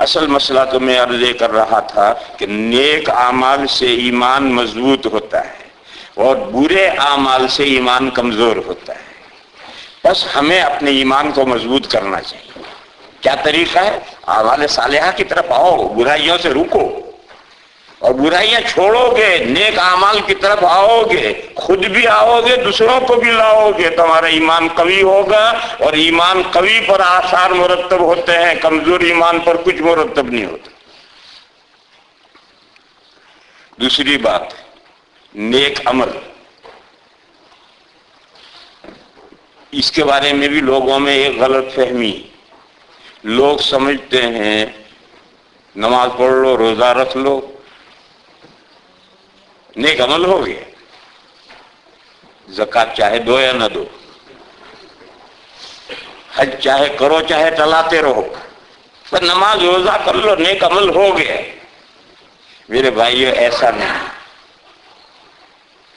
اصل مسئلہ تو میں عرض کر رہا تھا کہ نیک اعمال سے ایمان مضبوط ہوتا ہے اور برے اعمال سے ایمان کمزور ہوتا ہے. بس ہمیں اپنے ایمان کو مضبوط کرنا چاہیے. کیا طریقہ ہے؟ اعمال صالحہ کی طرف آؤ، برائیوں سے رکو اور برائیاں چھوڑو گے، نیک اعمال کی طرف آؤ گے، خود بھی آؤ گے، دوسروں کو بھی لاؤ گے، تمہارا ایمان قوی ہوگا. اور ایمان قوی پر آثار مرتب ہوتے ہیں، کمزور ایمان پر کچھ مرتب نہیں ہوتا. دوسری بات، نیک عمل، اس کے بارے میں بھی لوگوں میں ایک غلط فہمی. لوگ سمجھتے ہیں نماز پڑھ لو، روزہ رکھ لو، نیک عمل ہو گیا. زکوٰۃ چاہے دو یا نہ دو، حج چاہے کرو چاہے ٹلاتے رہو، پر نماز روزہ کر لو، نیک عمل ہو گیا. میرے بھائیو، ایسا نہیں،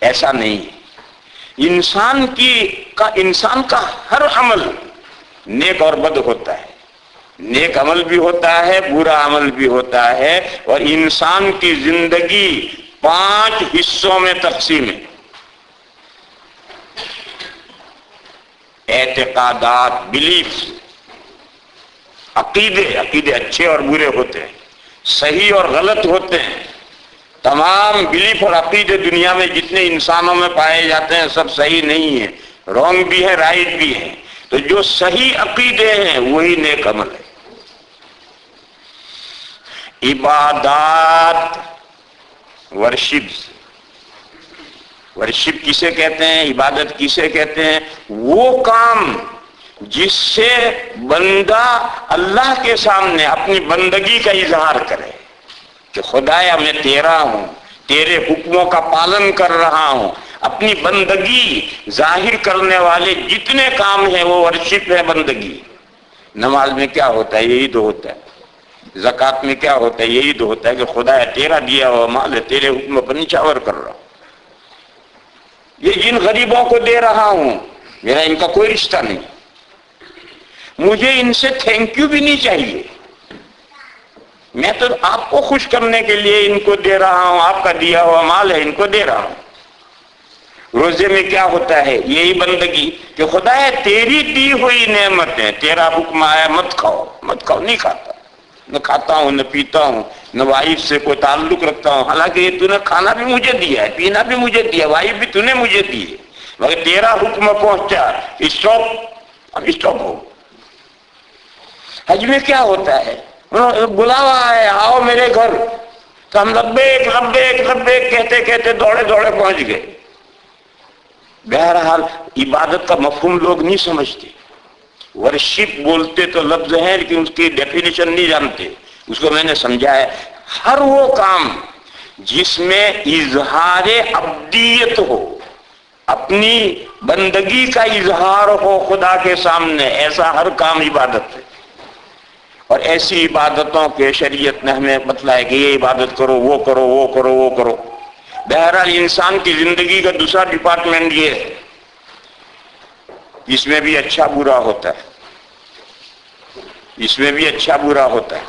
ایسا نہیں. انسان کا ہر عمل نیک اور بد ہوتا ہے. نیک عمل بھی ہوتا ہے، برا عمل بھی ہوتا ہے. اور انسان کی زندگی 5 حصوں میں تقسیم ہے. اعتقادات، بلیفز، عقیدے اچھے اور برے ہوتے ہیں، صحیح اور غلط ہوتے ہیں. تمام بلیف اور عقیدے دنیا میں جتنے انسانوں میں پائے جاتے ہیں سب صحیح نہیں ہیں، رانگ بھی ہے، رائٹ بھی ہے. تو جو صحیح عقیدے ہیں وہی نیک عمل ہے. عبادات، ورشپ کسے کہتے ہیں؟ عبادت کسے کہتے ہیں؟ وہ کام جس سے بندہ اللہ کے سامنے اپنی بندگی کا اظہار کرے کہ خدایا میں تیرا ہوں، تیرے حکموں کا پالن کر رہا ہوں. اپنی بندگی ظاہر کرنے والے جتنے کام ہیں وہ ورشپ ہے، بندگی. نماز میں کیا ہوتا ہے؟ یہی تو ہوتا ہے. زکوٰۃ میں کیا ہوتا ہے؟ یہی تو ہوتا ہے کہ خدایا تیرا دیا ہوا مال ہے، تیرے حکم پر نچھاور کر رہا ہوں. یہ جن غریبوں کو دے رہا ہوں میرا ان کا کوئی رشتہ نہیں، مجھے ان سے تھینک یو بھی نہیں چاہیے، میں تو آپ کو خوش کرنے کے لیے ان کو دے رہا ہوں، آپ کا دیا ہوا مال ہے ان کو دے رہا ہوں. روزے میں کیا ہوتا ہے؟ یہی بندگی کہ خدایا تیری دی ہوئی نعمت ہے، تیرا حکم آیا مت کھاؤ، نہیں کھاتا، نہ کھاتا ہوں، نہ پیتا ہوں، نہ وائف سے کوئی تعلق رکھتا ہوں. حالانکہ یہ تو نے کھانا بھی مجھے دیا ہے، پینا بھی مجھے دیا، وائف بھی تو نے مجھے دی ہے، مگر تیرا حکم پہنچا، اسٹاپ ہو. حج میں کیا ہوتا ہے؟ بلاوا ہے، آؤ میرے گھر، تو ہم لبیک لبیک لبیک کہتے کہتے دوڑے پہنچ گئے. بہرحال عبادت کا مفہوم لوگ نہیں سمجھتے. ورشپ بولتے تو لفظ ہیں لیکن اس کی ڈیفینیشن نہیں جانتے. اس کو میں نے سمجھا ہے، ہر وہ کام جس میں اظہار عبدیت ہو، اپنی بندگی کا اظہار ہو خدا کے سامنے، ایسا ہر کام عبادت ہے. اور ایسی عبادتوں کے شریعت نے ہمیں بتلایا کہ یہ عبادت کرو، وہ کرو، وہ کرو، وہ کرو. بہرحال انسان کی زندگی کا دوسرا ڈپارٹمنٹ یہ ہے، اس میں بھی اچھا برا ہوتا ہے، اس میں بھی اچھا برا ہوتا ہے.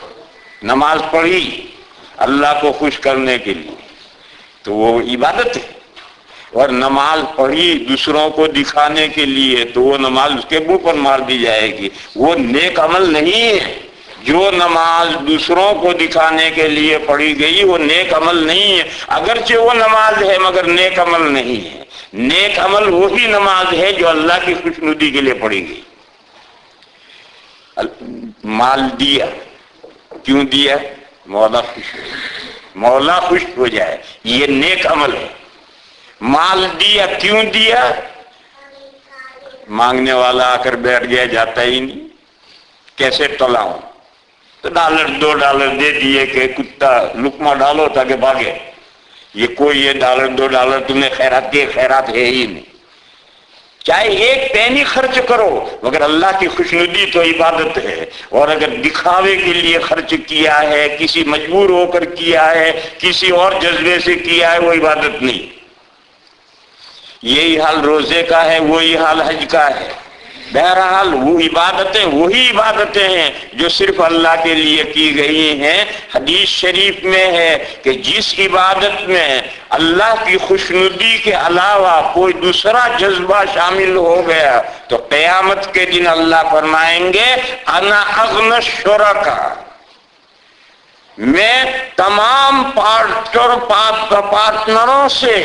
نماز پڑھی اللہ کو خوش کرنے کے لیے تو وہ عبادت ہے، اور نماز پڑھی دوسروں کو دکھانے کے لیے تو وہ نماز اس کے منہ پر مار دی جائے گی، وہ نیک عمل نہیں ہے. جو نماز دوسروں کو دکھانے کے لیے پڑھی گئی وہ نیک عمل نہیں ہے، اگرچہ وہ نماز ہے مگر نیک عمل نہیں ہے. نیک عمل وہی نماز ہے جو اللہ کی خوشنودی کے لیے پڑھی گئی. مال دیا، کیوں دیا؟ مولا خوش ہو جائے، یہ نیک عمل ہے. مال دیا، کیوں دیا؟ مانگنے والا آ کر بیٹھ گیا، جاتا ہی نہیں، کیسے ٹلاؤں؟ تو $2 دے دیے کہ کتا لقمہ ڈالو تاکہ بھاگے. یہ کوئی یہ $2 تمہیں خیرات کی خیرات ہے ہی نہیں. چاہے 1 پینی خرچ کرو مگر اللہ کی خوشنودی تو عبادت ہے. اور اگر دکھاوے کے لیے خرچ کیا ہے، کسی مجبور ہو کر کیا ہے، کسی اور جذبے سے کیا ہے، وہ عبادت نہیں. یہی حال روزے کا ہے، وہی حال حج کا ہے. بہرحال وہ عبادتیں وہی عبادتیں ہیں جو صرف اللہ کے لیے کی گئی ہیں۔ حدیث شریف میں ہے کہ جس عبادت میں اللہ کی خوشنودی کے علاوہ کوئی دوسرا جذبہ شامل ہو گیا تو قیامت کے دن اللہ فرمائیں گے انا اغنی الشرکاء، میں تمام پارٹنروں سے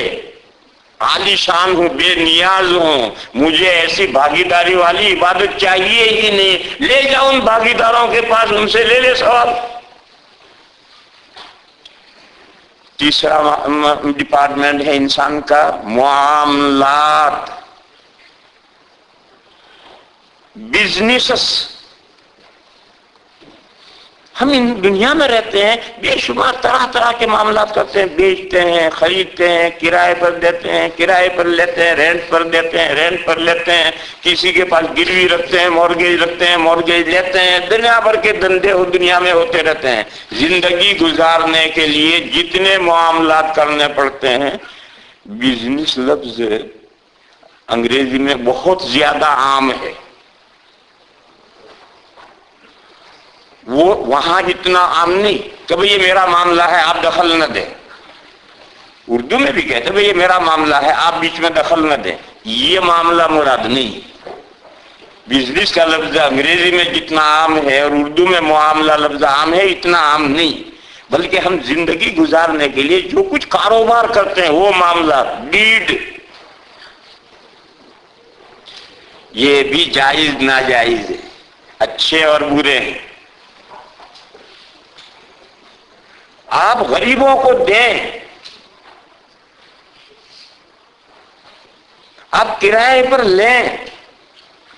عالی شان ہوں، بے نیاز ہوں، مجھے ایسی بھاگیداری والی عبادت چاہیے ہی نہیں۔ لے جاؤ ان بھاگیداروں کے پاس، ان سے لے لے ثواب۔ تیسرا ڈپارٹمنٹ ہے انسان کا معاملات، بزنسز۔ ہم ان دنیا میں رہتے ہیں، بے شمار طرح طرح کے معاملات کرتے ہیں، بیچتے ہیں، خریدتے ہیں، کرائے پر دیتے ہیں، کرائے پر لیتے ہیں، رینٹ پر دیتے ہیں، رینٹ پر لیتے ہیں، کسی کے پاس گروی رکھتے ہیں، مورگیج رکھتے ہیں، مورگیج لیتے ہیں، دنیا بھر کے دندے دنیا میں ہوتے رہتے ہیں۔ زندگی گزارنے کے لیے جتنے معاملات کرنے پڑتے ہیں، بزنس لفظ انگریزی میں بہت زیادہ عام ہے، وہ وہاں اتنا عام نہیں کہ بھئی یہ میرا معاملہ ہے آپ دخل نہ دیں۔ اردو میں بھی کہتے ہیں بھئی یہ میرا معاملہ ہے آپ بیچ میں دخل نہ دیں، یہ معاملہ مراد نہیں۔ بزنس کا لفظ انگریزی میں جتنا عام ہے اور اردو میں معاملہ لفظ عام ہے، اتنا عام نہیں، بلکہ ہم زندگی گزارنے کے لیے جو کچھ کاروبار کرتے ہیں وہ معاملہ، ڈیڈ، یہ بھی جائز ناجائز ہے، اچھے اور برے ہیں۔ آپ غریبوں کو دیں، آپ کرائے پر لیں،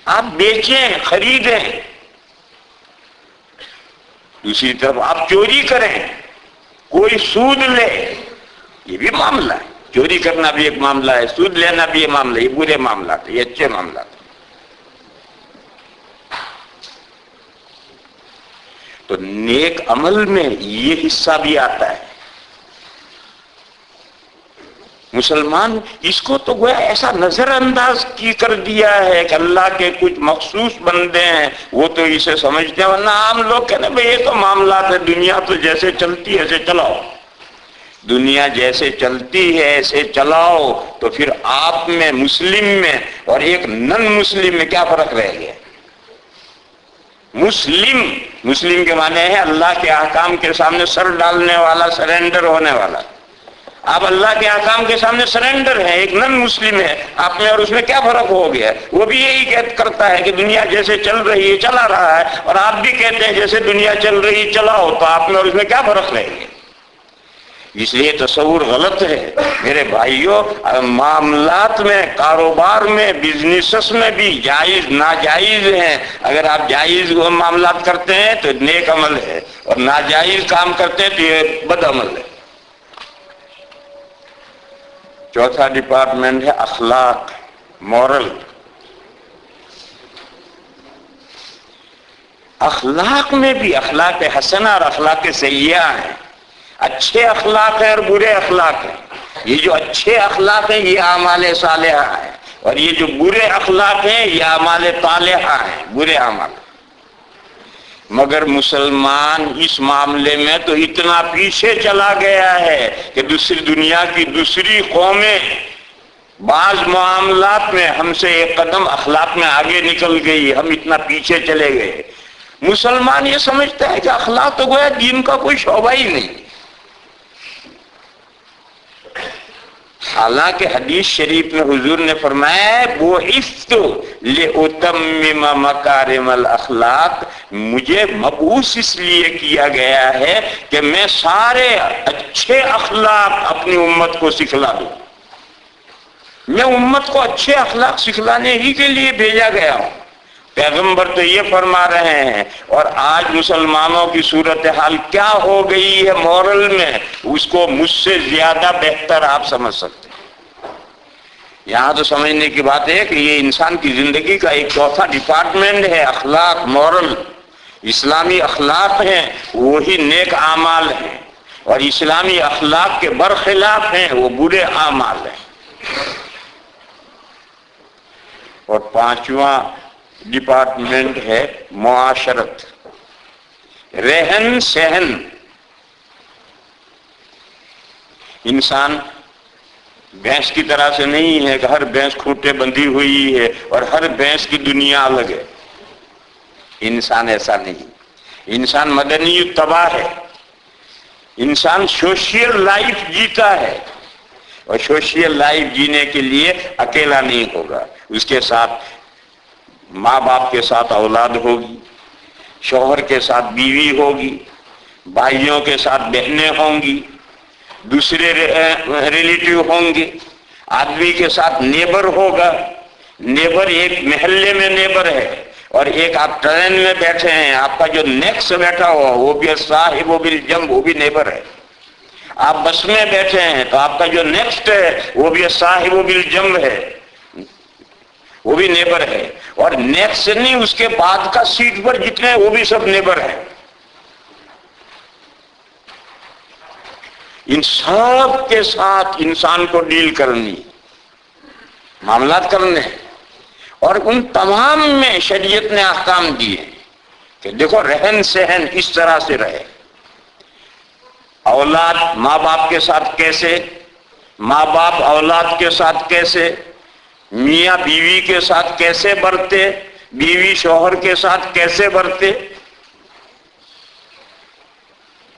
آپ بیچیں، خریدیں۔ دوسری طرف آپ چوری کریں، کوئی سود لے، یہ بھی معاملہ ہے۔ چوری کرنا بھی ایک معاملہ ہے، سود لینا بھی ایک معاملہ ہے، یہ برے معاملات ہیں، یہ اچھے معاملات ہیں۔ تو نیک عمل میں یہ حصہ بھی آتا ہے۔ مسلمان اس کو تو گویا ایسا نظر انداز کی کر دیا ہے کہ اللہ کے کچھ مخصوص بندے ہیں وہ تو اسے سمجھتے ہیں، ورنہ عام لوگ کہتے ہیں بھئی یہ تو معاملات ہے، دنیا تو جیسے چلتی ہے ایسے چلاؤ، دنیا جیسے چلتی ہے ایسے چلاؤ۔ تو پھر آپ میں مسلم میں اور ایک نن مسلم میں کیا فرق رہ گیا؟ مسلم کے معنی ہے اللہ کے احکام کے سامنے سر ڈالنے والا، سرنڈر ہونے والا۔ آپ اللہ کے احکام کے سامنے سرنڈر ہیں، ایک نن مسلم ہے، آپ میں اور اس میں کیا فرق ہو گیا؟ وہ بھی یہی کرتا ہے کہ دنیا جیسے چل رہی ہے چلا رہا ہے، اور آپ بھی کہتے ہیں جیسے دنیا چل رہی چلاؤ، تو آپ میں اور اس میں کیا فرق رہ گیا؟ اس لیے تصور غلط ہے میرے بھائیوں۔ معاملات میں، کاروبار میں، بزنسز میں بھی جائز ناجائز ہیں۔ اگر آپ جائز معاملات کرتے ہیں تو نیک عمل ہے، اور ناجائز کام کرتے ہیں تو یہ بد عمل ہے۔ چوتھا ڈپارٹمنٹ ہے اخلاق، مورل۔ اخلاق میں بھی اخلاق حسنہ اور اخلاق سیئہ ہیں، اچھے اخلاق ہیں اور برے اخلاق ہیں۔ یہ جو اچھے اخلاق ہیں یہ اعمال صالحہ ہیں، اور یہ جو برے اخلاق ہیں یہ اعمال طالحہ ہیں، برے اعمال۔ مگر مسلمان اس معاملے میں تو اتنا پیچھے چلا گیا ہے کہ دوسری دنیا کی دوسری قومیں بعض معاملات میں ہم سے ایک قدم اخلاق میں آگے نکل گئی، ہم اتنا پیچھے چلے گئے۔ مسلمان یہ سمجھتا ہے کہ اخلاق تو گویا دین کا کوئی شعبہ ہی نہیں۔ حالانکہ حدیث شریف میں حضور نے فرمایا ہے بُعِثْتُ لِأُتَمِّمَ مَكَارِمَ الْأَخْلَاقِ، مجھے مبعوث اس لیے کیا گیا ہے کہ میں سارے اچھے اخلاق اپنی امت کو سکھلا دوں۔ میں امت کو اچھے اخلاق سکھلانے ہی کے لیے بھیجا گیا ہوں۔ پیغمبر تو یہ فرما رہے ہیں، اور آج مسلمانوں کی صورتحال کیا ہو گئی ہے مورل میں، اس کو مجھ سے زیادہ بہتر آپ سمجھ سکتے ہیں۔ یہاں تو سمجھنے کی بات ہے کہ یہ انسان کی زندگی کا ایک چوتھا ڈپارٹمنٹ ہے، اخلاق، مورل۔ اسلامی اخلاق ہیں وہی نیک اعمال ہیں، اور اسلامی اخلاق کے برخلاف ہیں وہ برے اعمال ہیں۔ اور پانچواں ڈپارٹمنٹ ہے معاشرت، رہن سہن. انسان بھینس کی طرح سے نہیں ہے کہ ہر بھینس کھوٹے بندھی ہوئی ہے اور ہر بھینس کی دنیا الگ ہے. انسان ایسا نہیں. انسان مدنی تباہ ہے. انسان سوشل لائف جیتا ہے، اور سوشل لائف جینے کے لیے اکیلا نہیں ہوگا، اس کے ساتھ ماں باپ کے ساتھ اولاد ہوگی، شوہر کے ساتھ بیوی ہوگی، بھائیوں کے ساتھ بہنیں ہوں گی، دوسرے ریلیٹیو ہوں گے، آدمی کے ساتھ نیبر ہوگا. نیبر ایک محلے میں نیبر ہے، اور ایک آپ ٹرین میں بیٹھے ہیں، آپ کا جو نیکسٹ بیٹھا ہوا وہ بھی صاحب و بالجنب، وہ بھی نیبر ہے. آپ بس میں بیٹھے ہیں تو آپ کا جو نیکسٹ ہے وہ بھی صاحب و بالجنب ہے، وہ بھی نیبر ہے. اور نیکسٹ نہیں، اس کے بعد کا سیٹ پر جتنے ہیں وہ بھی سب نیبر ہیں. ان سب کے ساتھ انسان کو ڈیل کرنی، معاملات کرنے، اور ان تمام میں شریعت نے احکام دیے کہ دیکھو رہن سہن اس طرح سے رہے. اولاد ماں باپ کے ساتھ کیسے، ماں باپ اولاد کے ساتھ کیسے، میاں بیوی کے ساتھ کیسے برتے، بیوی شوہر کے ساتھ کیسے برتے،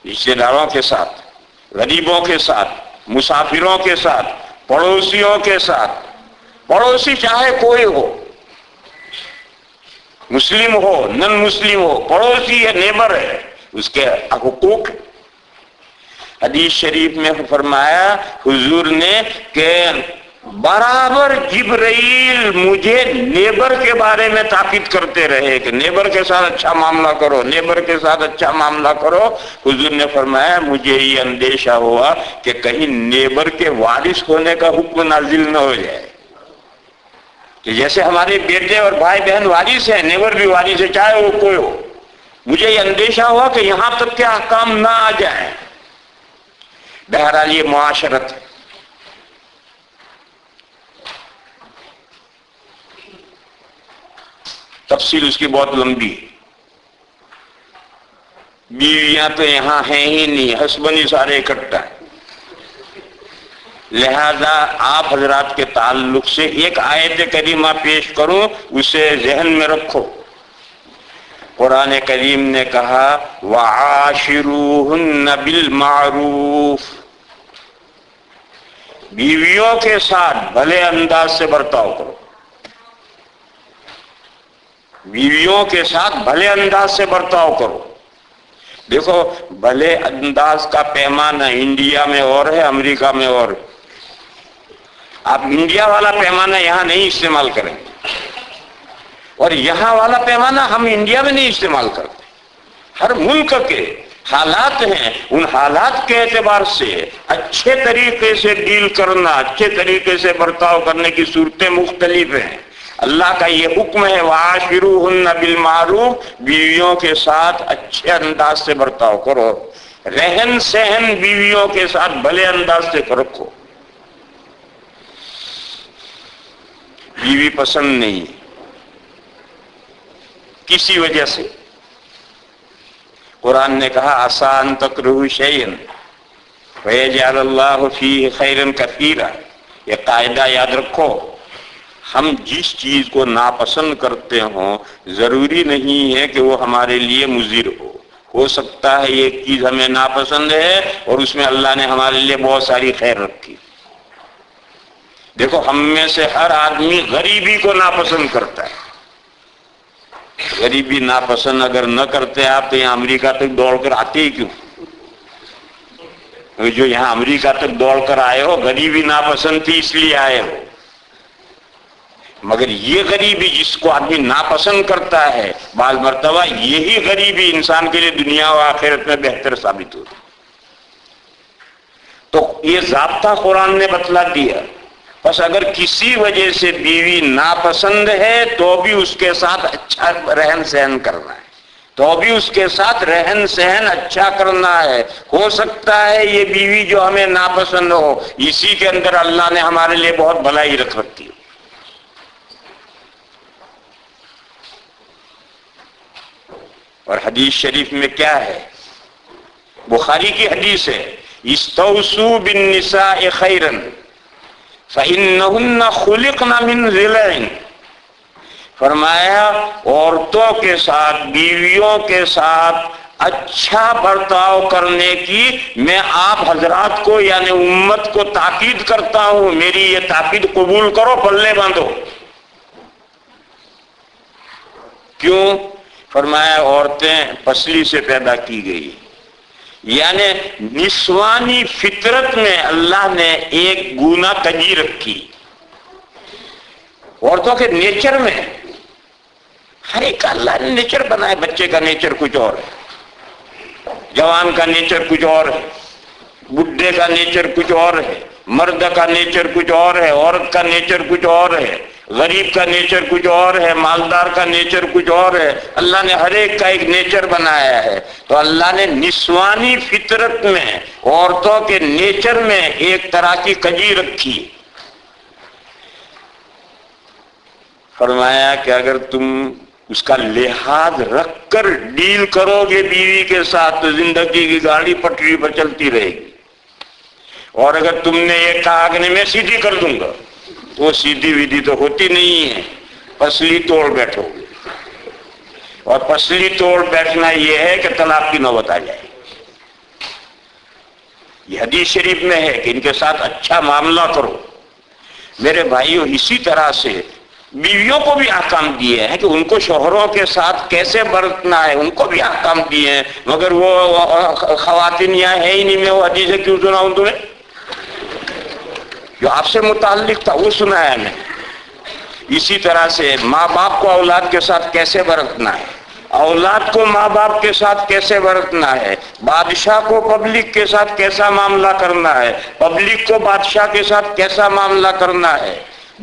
رشتے داروں کے ساتھ، غریبوں کے ساتھ، مسافروں کے ساتھ، پڑوسیوں کے ساتھ. پڑوسی چاہے کوئی ہو، مسلم ہو نن مسلم ہو، پڑوسی ہے، نیبر ہے، اس کے حقوق. حدیث شریف میں فرمایا حضور نے کہ برابر جبرائیل مجھے نیبر کے بارے میں تاکید کرتے رہے کہ نیبر کے ساتھ اچھا معاملہ کرو، نیبر کے ساتھ اچھا معاملہ کرو. حضور نے فرمایا مجھے یہ اندیشہ ہوا کہ کہیں نیبر کے وارث ہونے کا حکم نازل نہ ہو جائے، کہ جیسے ہمارے بیٹے اور بھائی بہن وارث ہیں، نیبر بھی وارث ہے چاہے وہ کوئی ہو. مجھے یہ اندیشہ ہوا کہ یہاں تک کے احکام نہ آ جائیں. بہرحال یہ معاشرت ہے. تفصیل اس کی بہت لمبی ہے. بیویاں تو یہاں ہیں ہی نہیں، ہسبند ہی سارے اکٹھا ہیں. لہذا آپ حضرات کے تعلق سے ایک آیت کریمہ پیش کروں، اسے ذہن میں رکھو. قرآن کریم نے کہا وَعَاشِرُوهُنَّ بِالْمَعْرُوفِ، بیویوں کے ساتھ بھلے انداز سے برتاؤ کرو. بیویوں کے ساتھ بھلے انداز سے برتاؤ کرو. دیکھو بھلے انداز کا پیمانہ انڈیا میں اور ہے، امریکہ میں اور ہے. آپ انڈیا والا پیمانہ یہاں نہیں استعمال کریں گے، اور یہاں والا پیمانہ ہم انڈیا میں نہیں استعمال کرتے. ہر ملک کے حالات ہیں، ان حالات کے اعتبار سے اچھے طریقے سے ڈیل کرنا، اچھے طریقے سے برتاؤ کرنے کی صورتیں مختلف ہیں. اللہ کا یہ حکم ہے وَعَاشِرُوهُنَّ بِالْمَعْرُوفِ، بیویوں کے ساتھ اچھے انداز سے برتاؤ کرو. رہن سہن بیویوں کے ساتھ بھلے انداز سے رکھو. بیوی پسند نہیں کسی وجہ سے، قرآن نے کہا عَسَىٰ أَن تَكْرَهُوا شَيْئًا وَيَجْعَلَ اللَّهُ فِيهِ خَيْرًا كَثِيرًا. یہ قاعدہ یاد رکھو، ہم جس چیز کو ناپسند کرتے ہوں ضروری نہیں ہے کہ وہ ہمارے لیے مضر ہو سکتا ہے ایک چیز ہمیں ناپسند ہے اور اس میں اللہ نے ہمارے لیے بہت ساری خیر رکھی. دیکھو ہم میں سے ہر آدمی غریبی کو ناپسند کرتا ہے. غریبی ناپسند اگر نہ کرتے آپ تو یہاں امریکہ تک دوڑ کر آتے ہی کیوں؟ جو یہاں امریکہ تک دوڑ کر آئے ہو غریبی ناپسند تھی اس لیے آئے ہو. مگر یہ غریبی جس کو آدمی ناپسند کرتا ہے بعض مرتبہ یہی غریبی انسان کے لیے دنیا و آخرت میں بہتر ثابت ہوتی. تو یہ ضابطہ قرآن نے بتلا دیا. بس اگر کسی وجہ سے بیوی ناپسند ہے تو بھی اس کے ساتھ اچھا رہن سہن کرنا ہے، تو بھی اس کے ساتھ رہن سہن اچھا کرنا ہے. ہو سکتا ہے یہ بیوی جو ہمیں ناپسند ہو اسی کے اندر اللہ نے ہمارے لیے بہت بھلائی رکھ رکھی ہے. اور حدیث شریف میں کیا ہے؟ بخاری کی حدیث ہے، استوصوا بالنساء خیرا فإنہن خلقن من ضلع، فرمایا عورتوں کے ساتھ، بیویوں کے ساتھ اچھا برتاؤ کرنے کی میں آپ حضرات کو یعنی امت کو تاکید کرتا ہوں، میری یہ تاکید قبول کرو، پلے باندھو۔ کیوں؟ فرمایا عورتیں پسلی سے پیدا کی گئی، یعنی نسوانی فطرت میں اللہ نے ایک گنا کجی رکھی۔ عورتوں کے نیچر میں ہر ایک اللہ نے نیچر بنایا، بچے کا نیچر کچھ اور ہے، جوان کا نیچر کچھ اور ہے، بڈھے کا نیچر کچھ اور ہے، مرد کا نیچر کچھ اور ہے، عورت کا نیچر کچھ اور ہے، غریب کا نیچر کچھ اور ہے، مالدار کا نیچر کچھ اور ہے۔ اللہ نے ہر ایک کا ایک نیچر بنایا ہے۔ تو اللہ نے نسوانی فطرت میں عورتوں کے نیچر میں ایک طرح کی کجی رکھی۔ فرمایا کہ اگر تم اس کا لحاظ رکھ کر ڈیل کرو گے بیوی کے ساتھ تو زندگی کی گاڑی پٹری پر چلتی رہے گی، اور اگر تم نے یہ کہا کہ نہیں میں سیدھی کر دوں گا تو وہ سیدھی ویدھی تو ہوتی نہیں ہے، پسلی توڑ بیٹھو گے، اور پسلی توڑ بیٹھنا یہ ہے کہ طلاق کی نوبت آ جائے۔ یہ حدیث شریف میں ہے کہ ان کے ساتھ اچھا معاملہ کرو۔ میرے بھائیو، اسی طرح سے بیویوں کو بھی احکام دیے ہیں کہ ان کو شوہروں کے ساتھ کیسے برتنا ہے، ان کو بھی احکام دیے ہیں، مگر وہ خواتین یہاں ہے ہی نہیں، میں وہ حدیثیں کیوں سناؤں تمہیں؟ جو آپ سے متعلق تھا وہ سنایا میں۔ اسی طرح سے ماں باپ کو اولاد کے ساتھ کیسے برتنا ہے، اولاد کو ماں باپ کے ساتھ کیسے برتنا ہے، بادشاہ کو پبلک کے ساتھ کیسا معاملہ کرنا ہے، پبلک کو بادشاہ کے ساتھ کیسا معاملہ کرنا ہے،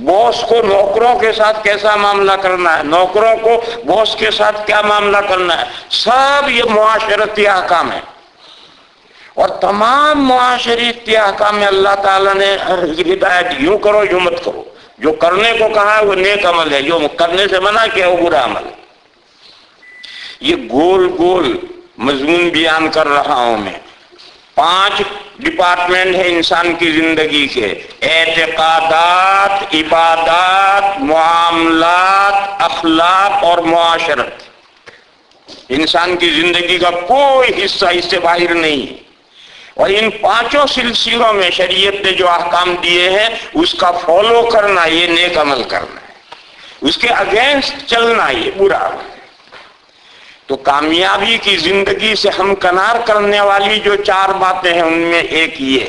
باس کو نوکروں کے ساتھ کیسا معاملہ کرنا ہے، نوکروں کو باس کے ساتھ کیا معاملہ کرنا ہے، سب یہ معاشرتی احکام ہے۔ اور تمام معاشرتی احکام میں اللہ تعالیٰ نے ہدایت، یوں کرو یوں مت کرو، جو کرنے کو کہا ہے وہ نیک عمل ہے، جو کرنے سے منع کیا وہ برا عمل ہے۔ یہ گول گول مضمون بیان کر رہا ہوں میں۔ 5 ڈپارٹمنٹ ہے انسان کی زندگی کے: اعتقادات، عبادات، معاملات، اخلاق اور معاشرت۔ انسان کی زندگی کا کوئی حصہ اس سے باہر نہیں ہے، اور ان 5 سلسلوں میں شریعت نے جو احکام دیے ہیں اس کا فالو کرنا یہ نیک عمل کرنا ہے، اس کے اگینسٹ چلنا یہ برا عمل ہے۔ تو کامیابی کی زندگی سے ہمکنار کرنے والی جو 4 باتیں ہیں ان میں ایک یہ،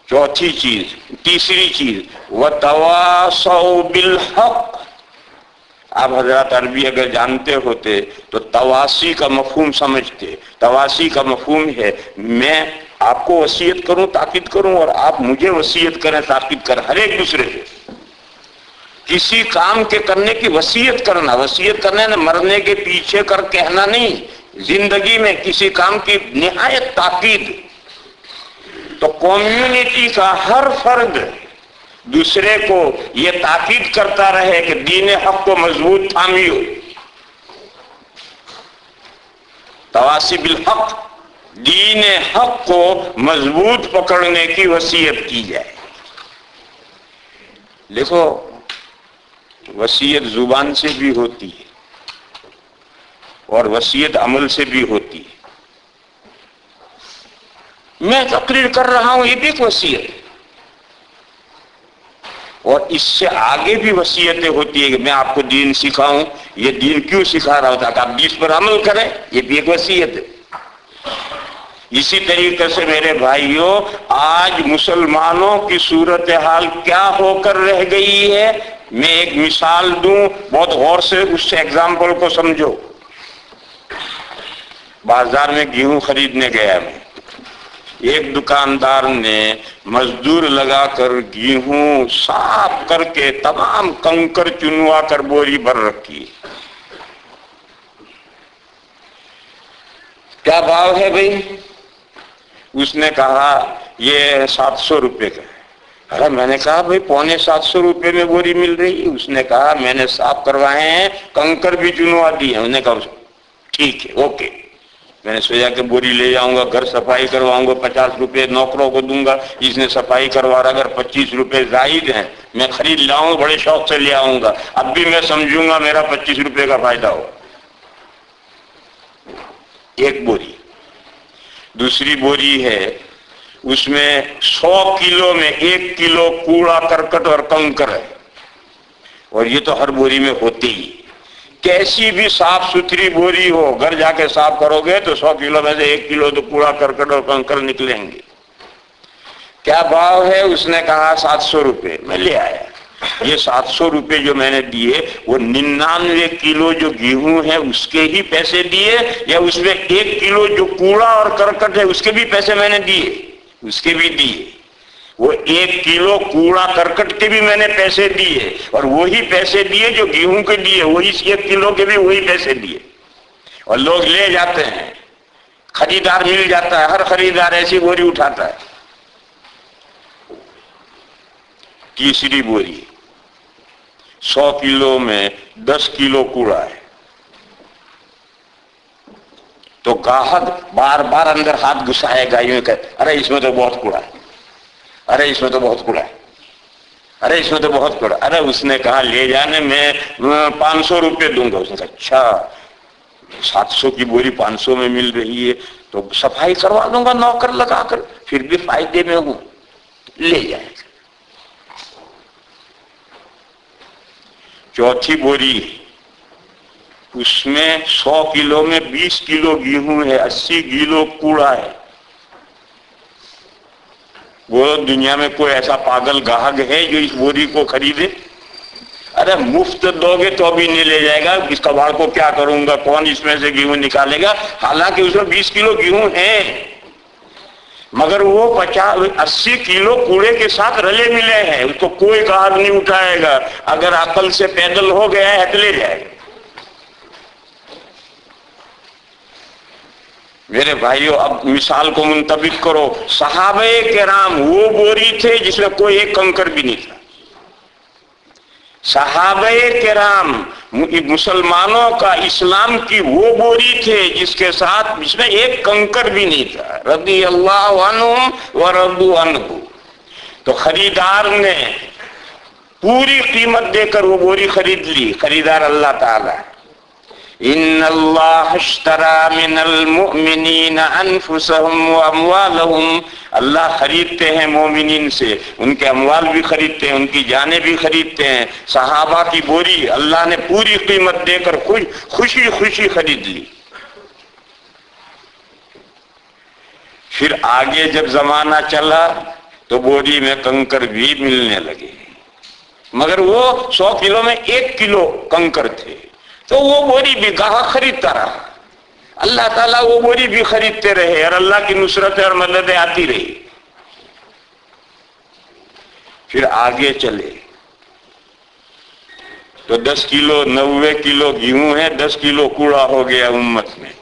چوتھی چیز، تیسری چیز وَتَوَاصَوْا بِالْحَقِّ۔ آپ حضرات عربی اگر جانتے ہوتے تو تواسی کا مفہوم سمجھتے۔ تواسی کا مفہوم ہے میں آپ کو وصیت کروں، تاکید کروں، اور آپ مجھے وصیت کریں، تاکید کریں، ہر ایک دوسرے سے کسی کام کے کرنے کی وصیت کرنا۔ وصیت کرنے نے مرنے کے پیچھے کر کہنا نہیں، زندگی میں کسی کام کی نہایت تاکید۔ تو کمیونٹی کا ہر فرد دوسرے کو یہ تاکید کرتا رہے کہ دین حق کو مضبوط تھامیو، تواسی بالحق، دین حق کو مضبوط پکڑنے کی وصیت کی جائے۔ دیکھو وصیت زبان سے بھی ہوتی ہے اور وصیت عمل سے بھی ہوتی ہے۔ میں تقریر کر رہا ہوں یہ بھی ایک وصیت ہے، اور اس سے آگے بھی وصیتیں ہوتی ہے کہ میں آپ کو دین سکھاؤں، یہ دین کیوں سکھا رہا ہوتا کہ آپ اس پر عمل کریں، یہ بھی ایک وصیت ہے۔ اسی طریقے سے میرے بھائیوں، آج مسلمانوں کی صورتحال کیا ہو کر رہ گئی ہے، میں ایک مثال دوں، بہت غور سے اس سے ایگزامپل کو سمجھو۔ بازار میں گیہوں خریدنے گیا میں، ایک دکاندار نے مزدور لگا کر گیہوں صاف کر کے تمام کنکر چنوا کر بوری بھر رکھی۔ کیا بھاؤ ہے بھائی؟ اس نے کہا یہ 700 روپے کا ہے۔ ارے میں نے کہا بھائی 750 روپے میں بوری مل رہی ہے. اس نے کہا میں نے صاف کروائے ہیں, کنکر بھی چنوا دی ہیں. انہوں نے کہا ٹھیک ہے اوکے. میں نے سوچا کہ بوری لے جاؤں گا, گھر صفائی کرواؤں گا, 50 روپے نوکروں کو دوں گا, اس نے صفائی کروا رہا, اگر 25 روپے زائد ہیں میں خرید لاؤں, بڑے شوق سے لے آؤں گا, اب بھی میں سمجھوں گا میرا 25 روپے کا فائدہ ہو. ایک بوری. دوسری بوری ہے, اس میں 100 کلو میں 1 کلو کوڑا کرکٹ اور کنکر ہے, اور یہ تو ہر بوری میں ہوتی ہی. کیسی بھی صاف ستھری بوری ہو, گھر جا کے صاف کرو گے تو 100 کلو میں سے 1 کلو تو کوڑا کرکٹ اور کنکر نکلیں گے. کیا بھاؤ ہے؟ اس نے کہا 700 روپے. میں لے آیا. یہ 700 روپے جو میں نے دیے وہ 99 کلو جو گیہوں ہے اس کے ہی پیسے دیے, یا اس میں 1 کلو جو کوڑا اور کرکٹ ہے اس کے بھی پیسے میں نے دیے؟ اس کے بھی دیے. وہ 1 کلو کوڑا کرکٹ کے بھی میں نے پیسے دیے, اور وہی پیسے دیے جو گیہوں کے دیے, وہی 1 کلو کے بھی وہی پیسے دیے. اور لوگ لے جاتے ہیں, خریدار مل جاتا ہے, ہر خریدار ایسی بوری اٹھاتا ہے. تیسری بوری 100 کلو میں 10 کلو کوڑا ہے, تو گاہک بار بار اندر ہاتھ گھسائے گا, یوں کہ ارے اس میں تو بہت کوڑا ہے, ارے اس میں تو بہت کوڑا ہے, ارے اس میں تو بہت کوڑا. ارے اس نے کہا لے جانے میں 500 روپے دوں گا. اس نے کہا اچھا 700 کی بوری 500 میں مل رہی ہے تو صفائی کروا دوں گا نوکر لگا کر, پھر بھی فائدے میں ہوں, لے جائے گا. چوتھی بوری, اس میں 100 کلو میں 20 کلو گیہوں ہے, 80 کلو کوڑا ہے. وہ دنیا میں کوئی ایسا پاگل گاہک ہے جو اس بوری کو خریدے؟ ارے مفت دو گے تو بھی نہیں لے جائے گا. اس کباڑ کو کیا کروں گا, کون اس میں سے گیہوں نکالے گا؟ حالانکہ اس میں 20 کلو گیہوں ہیں, مگر وہ 80 کلو کوڑے کے ساتھ رلے ملے ہیں. اس کو کوئی گاہک نہیں اٹھائے گا. اگر عقل سے پیدل ہو گیا ہے تو لے جائے گا. میرے بھائیوں, اب مثال کو منطبق کرو. صحابہ کرام وہ بوری تھے جس میں کوئی ایک کنکر بھی نہیں تھا. صحابہ کرام مسلمانوں کا اسلام کی وہ بوری تھے جس کے ساتھ جس میں ایک کنکر بھی نہیں تھا. رضی اللہ عنہم ورضوا عنہ. تو خریدار نے پوری قیمت دے کر وہ بوری خرید لی. خریدار اللہ تعالی. ان اللہ اشتری من المؤمنین انفسهم واموالهم. اللہ خریدتے ہیں مومنین سے, ان کے اموال بھی خریدتے ہیں, ان کی جانیں بھی خریدتے ہیں. صحابہ کی بوری اللہ نے پوری قیمت دے کر خوشی خوشی خرید لی. پھر آگے جب زمانہ چلا تو بوری میں کنکر بھی ملنے لگے, مگر وہ 100 کلو میں 1 کلو کنکر تھے. تو وہ بوری بھی گاہک خریدتا رہا. اللہ تعالیٰ وہ بوری بھی خریدتے رہے, اور اللہ کی نصرتیں اور مددیں آتی رہی. پھر آگے چلے تو 10 کلو 90 کلو گیہوں ہے, 10 کلو کوڑا ہو گیا امت میں.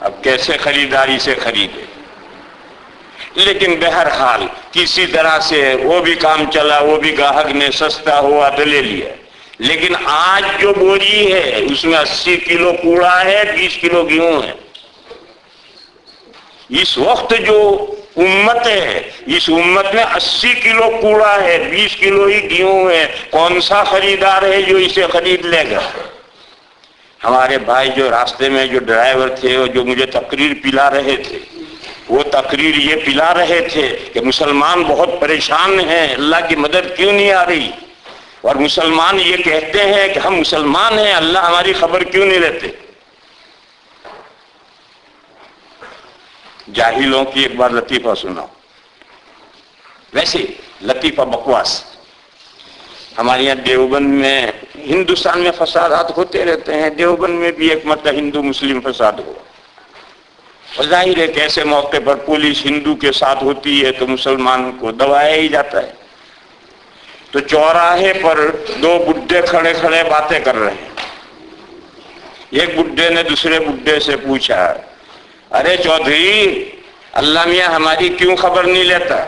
اب کیسے خریداری سے خریدے؟ لیکن بہرحال کسی طرح سے وہ بھی کام چلا, وہ بھی گاہک نے سستا ہوا تو لے لیا. لیکن آج جو بوری ہے اس میں 80 کلو کوڑا ہے, 20 کلو گیہوں ہے. اس وقت جو امت ہے, اس امت میں 80 کلو کوڑا ہے, 20 کلو ہی گیہوں ہے. کون سا خریدار ہے جو اسے خرید لے گا؟ ہمارے بھائی جو راستے میں جو ڈرائیور تھے اور جو مجھے تقریر پلا رہے تھے, وہ تقریر یہ پلا رہے تھے کہ مسلمان بہت پریشان ہیں, اللہ کی مدد کیوں نہیں آ رہی, اور مسلمان یہ کہتے ہیں کہ ہم مسلمان ہیں, اللہ ہماری خبر کیوں نہیں لیتے. جاہلوں کی ایک بار لطیفہ سناؤ. ویسے لطیفہ بکواس. ہمارے یہاں دیوبند میں, ہندوستان میں فسادات ہوتے رہتے ہیں, دیوبند میں بھی ایک مرتبہ ہندو مسلم فساد ہوا. اور ظاہر ہے کہ ایسے موقع پر پولیس ہندو کے ساتھ ہوتی ہے تو مسلمان کو دبایا ہی جاتا ہے. تو چوراہے پر 2 بڈھے کھڑے کھڑے باتیں کر رہے ہیں. ایک بڈھے نے دوسرے بڈھے سے پوچھا, ارے چودھری اللہ میاں ہماری کیوں خبر نہیں لیتا؟